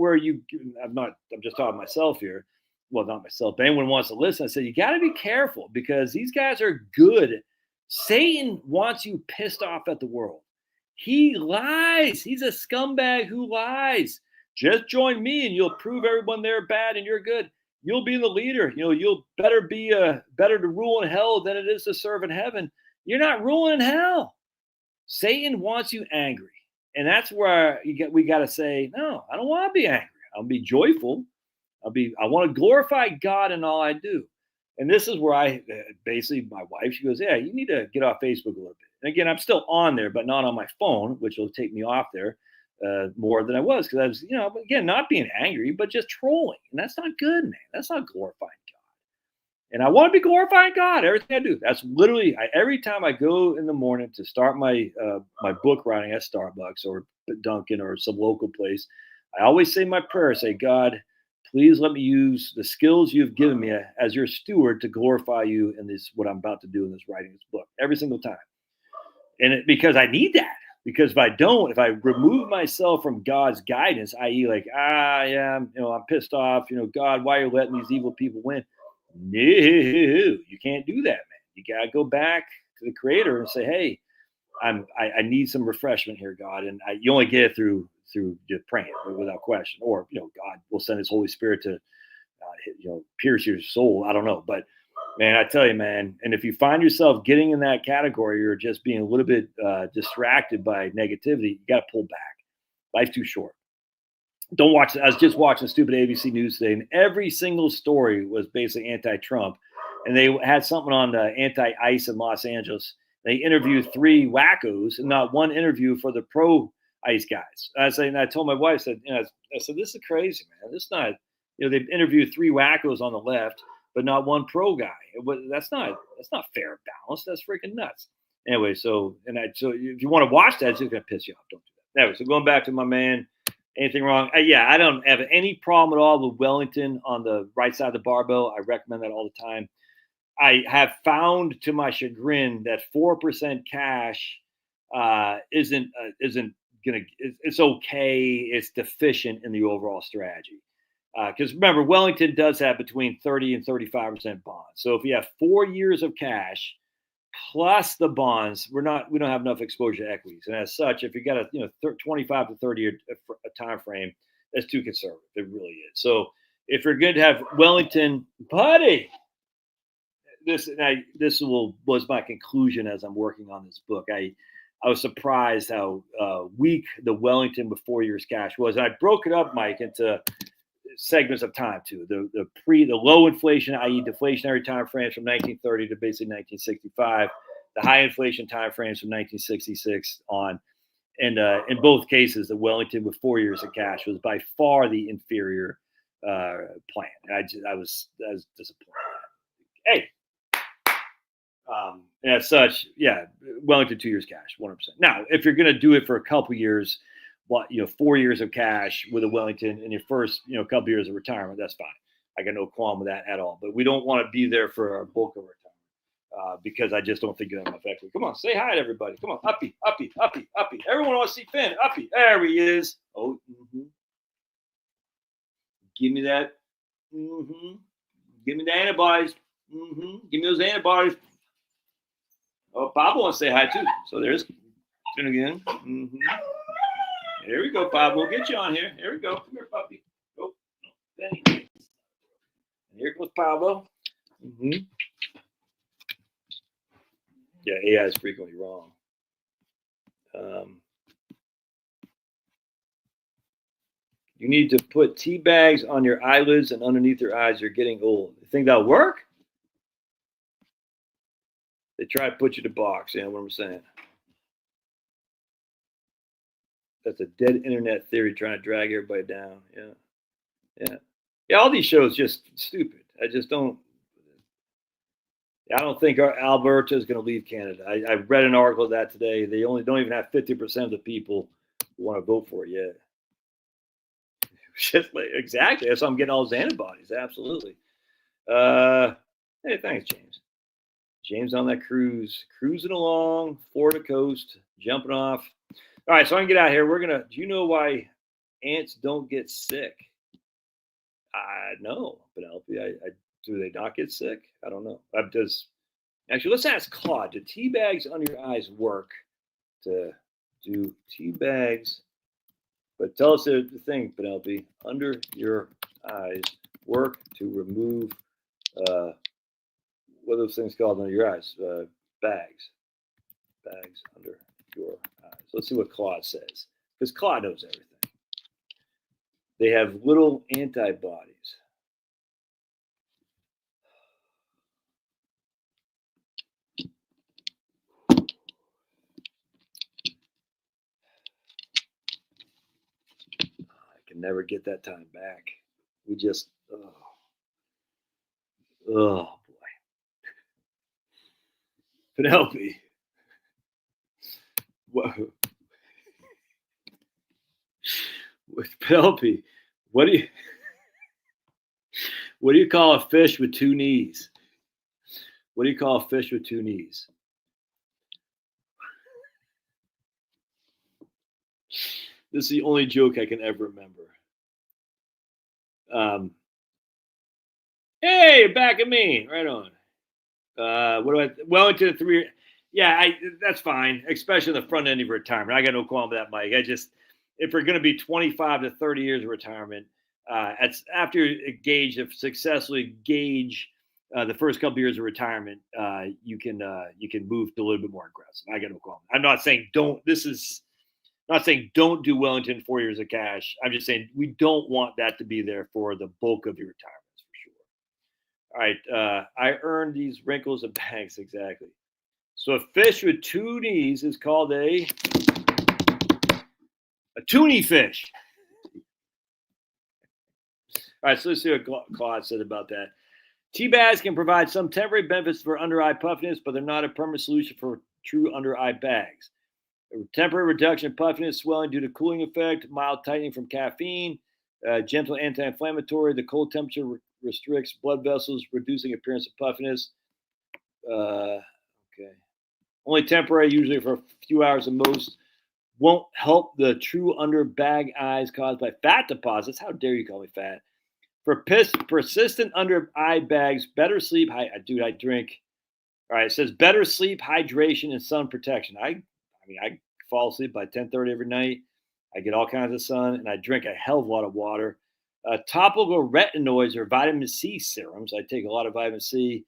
I'm just talking myself here. Well, not myself, but anyone wants to listen. I said, you got to be careful because these guys are good. Satan wants you pissed off at the world. He lies. He's a scumbag who lies. Just join me and you'll prove everyone they're bad and you're good. You'll be the leader. You'll better to rule in hell than it is to serve in heaven. You're not ruling in hell. Satan wants you angry. And that's where we got to say, no, I don't want to be angry. I'll be joyful. I want to glorify God in all I do. And this is where I basically, my wife, she goes, yeah, you need to get off Facebook a little bit. And again, I'm still on there, but not on my phone, which will take me off there more than I was. Because I was, again, not being angry, but just trolling. And that's not good, man. That's not glorifying God. And I want to be glorifying God, everything I do. That's literally, every time I go in the morning to start my book writing at Starbucks or Dunkin' or some local place, I always say my prayer, say, God, please let me use the skills you've given me as your steward to glorify you in this, what I'm about to do in this writing this book, every single time. And because I need that, because if I remove myself from God's guidance, i.e. like, I'm pissed off, God, why are you letting these evil people win? No, you can't do that, man. You got to go back to the creator and say, hey, I need some refreshment here, God. And you only get it through just praying without question, or, God will send his Holy Spirit to, pierce your soul. I don't know. But man, I tell you, man, and if you find yourself getting in that category, or just being a little bit distracted by negativity, you got to pull back. Life's too short. Don't watch. I was just watching stupid ABC News today, and every single story was basically anti-Trump. And they had something on the anti-ICE in Los Angeles. They interviewed 3 wackos and not one interview for the pro-ICE guys. I told my wife, I said, this is crazy, man. This is not, they've interviewed 3 wackos on the left, but not one pro guy. That's not fair balance. That's freaking nuts. Anyway, so if you want to watch that, it's just going to piss you off. Don't do that. Anyway, so going back to my man, anything wrong? I don't have any problem at all with Wellington on the right side of the barbell. I recommend that all the time. I have found, to my chagrin, that 4% cash isn't gonna. It's okay. It's deficient in the overall strategy. Because remember, Wellington does have between 30 and 35% bonds. So if you have 4 years of cash plus the bonds, we don't have enough exposure to equities. And as such, if you got a 25 to 30 year time frame, that's too conservative. It really is. So if you're going to have Wellington, buddy. Was my conclusion as I'm working on this book. I was surprised how weak the Wellington with 4 years cash was. And I broke it up, Mike, into segments of time too. The low inflation, i.e. deflationary time frames from 1930 to basically 1965. The high inflation time frames from 1966 on. And in both cases, the Wellington with 4 years of cash was by far the inferior plan. I was disappointed. Hey. And as such, Wellington 2 years cash, 100%. Now, if you're going to do it for a couple years, 4 years of cash with a Wellington in your first, couple years of retirement, that's fine. I got no qualm with that at all. But we don't want to be there for our bulk of retirement because I just don't think you have enough equity. Come on, say hi to everybody. Come on, uppy. Everyone wants to see Finn. Uppy, there he is. Oh, give me that. Give me the antibodies. Give me those antibodies. Oh, Pablo wants to say hi too. So there's Finn again. Here we go, Pablo. We'll get you on here. Here we go. Come here, puppy. Oh, Benny. And here goes Pablo. Yeah, AI is frequently wrong. You need to put tea bags on your eyelids and underneath your eyes. You're getting old. You think that'll work? They try to put you to box. You know what I'm saying? That's a dead internet theory trying to drag everybody down. Yeah. Yeah, all these shows just stupid. I don't think Alberta is going to leave Canada. I read an article of that today. They only don't even have 50% of the people who want to vote for it yet. Exactly. That's why I'm getting all those antibodies. Absolutely. Hey, thanks, James. James on that cruise, cruising along, Florida coast, jumping off. All right, so I can get out of here. Do you know why ants don't get sick? No, Penelope. Do they not get sick? I don't know. Actually, let's ask Claude. Do tea bags under your eyes work? Do tea bags? But tell us the thing, Penelope. Under your eyes work to remove what are those things called under your eyes? Bags under your eyes. Let's see what Claude says, because Claude knows everything. They have little antibodies. I can never get that time back. We just, oh boy. Penelope. Penelope, what do you call a fish with two knees? What do you call a fish with two knees? This is the only joke I can ever remember. Hey, back at me. Right on. Wellington 3. Yeah, that's fine, especially in the front end of retirement. I got no qualm with that, Mike. If we're going to be 25 to 30 years of retirement, it's after you successfully gauge the first couple of years of retirement, you can move to a little bit more aggressive. I got no qualm. I'm not saying don't. Not saying don't do Wellington 4 years of cash. I'm just saying we don't want that to be there for the bulk of your retirements for sure. All right, I earned these wrinkles and bags exactly. So a fish with two knees is called a toonie fish. All right, so let's see what Claude said about that. Tea bags can provide some temporary benefits for under-eye puffiness, but they're not a permanent solution for true under-eye bags. A temporary reduction of puffiness, swelling due to cooling effect, mild tightening from caffeine, gentle anti-inflammatory. The cold temperature restricts blood vessels, reducing appearance of puffiness. Okay. Only temporary, usually for a few hours at most. Won't help the true under bag eyes caused by fat deposits. How dare you call me fat? For persistent under eye bags, better sleep. I drink. All right, it says better sleep, hydration, and sun protection. I fall asleep by 10:30 every night. I get all kinds of sun, and I drink a hell of a lot of water. Topical retinoids or vitamin C serums. I take a lot of vitamin C.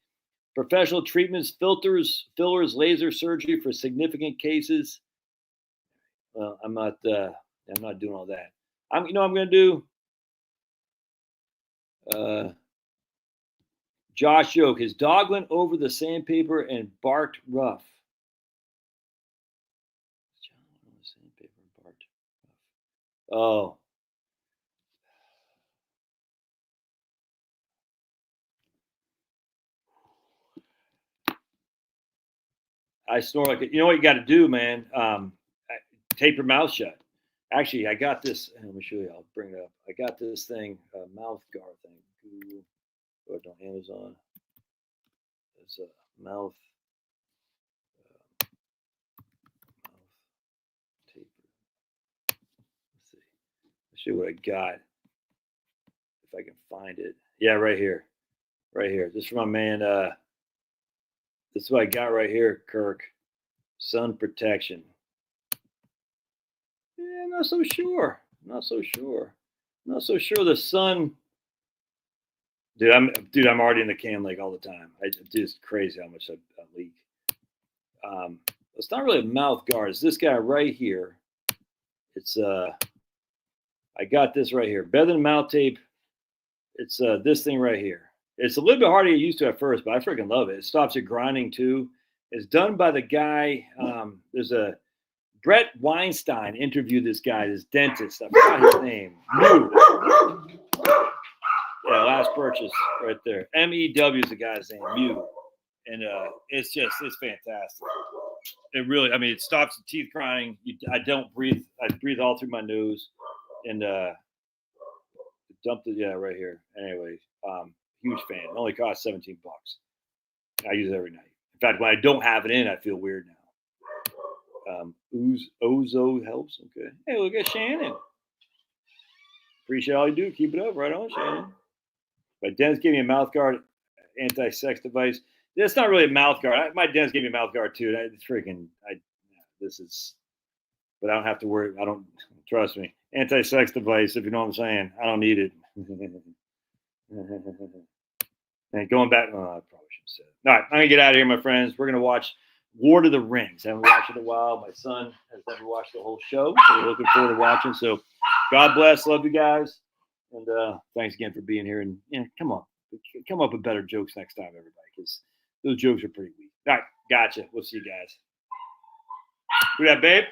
Professional treatments, filters, fillers, laser surgery for significant cases. Well, I'm not doing all that. I'm going to do. Josh Yoke. His dog went over the sandpaper and barked rough. Oh. I snore like it. You know what you got to do, man? Tape your mouth shut. Actually, I got this. Let me show you. I'll bring it up. I got this thing, mouth guard thing. Go on Amazon. It's a mouth taper. Let's see. Let's see what I got. If I can find it. Yeah, right here. Right here. This is from my man. This is what I got right here, Kirk. Sun protection. Yeah, I'm not so sure. Not so sure the sun. Dude, I'm already in the cam lake all the time. It's just crazy how much I leak. It's not really a mouth guard. It's this guy right here. It's I got this right here. Better than mouth tape. It's this thing right here. It's a little bit hard to get used to at first, but I freaking love it. It stops it grinding too. It's done by the guy. There's a Brett Weinstein interviewed this guy, this dentist. I forgot his name. Yeah, last purchase right there. MEW is the guy's name, Mew. And it's fantastic. It really, I mean, it stops the teeth grinding. I don't breathe. I breathe all through my nose. And dumped it, right here. Anyway, huge fan. It only costs $17. I use it every night. In fact, when I don't have it in, I feel weird now. Ozo helps. Okay. Hey, look at Shannon. Appreciate all you do. Keep it up. Right on, Shannon. But Dennis gave me a mouth guard anti-sex device. That's not really a mouth guard. My dentist gave me a mouth guard too. It's freaking. But I don't have to worry. I don't trust me. Anti-sex device, if you know what I'm saying. I don't need it. And going back, I probably should have said it. All right, I'm gonna get out of here, my friends. We're gonna watch Lord of the Rings. I haven't watched it in a while. My son has never watched the whole show, so we're looking forward to watching. So, God bless. Love you guys, and thanks again for being here. And come on, come up with better jokes next time, everybody, because those jokes are pretty weak. All right, gotcha. We'll see you guys. Do that, babe.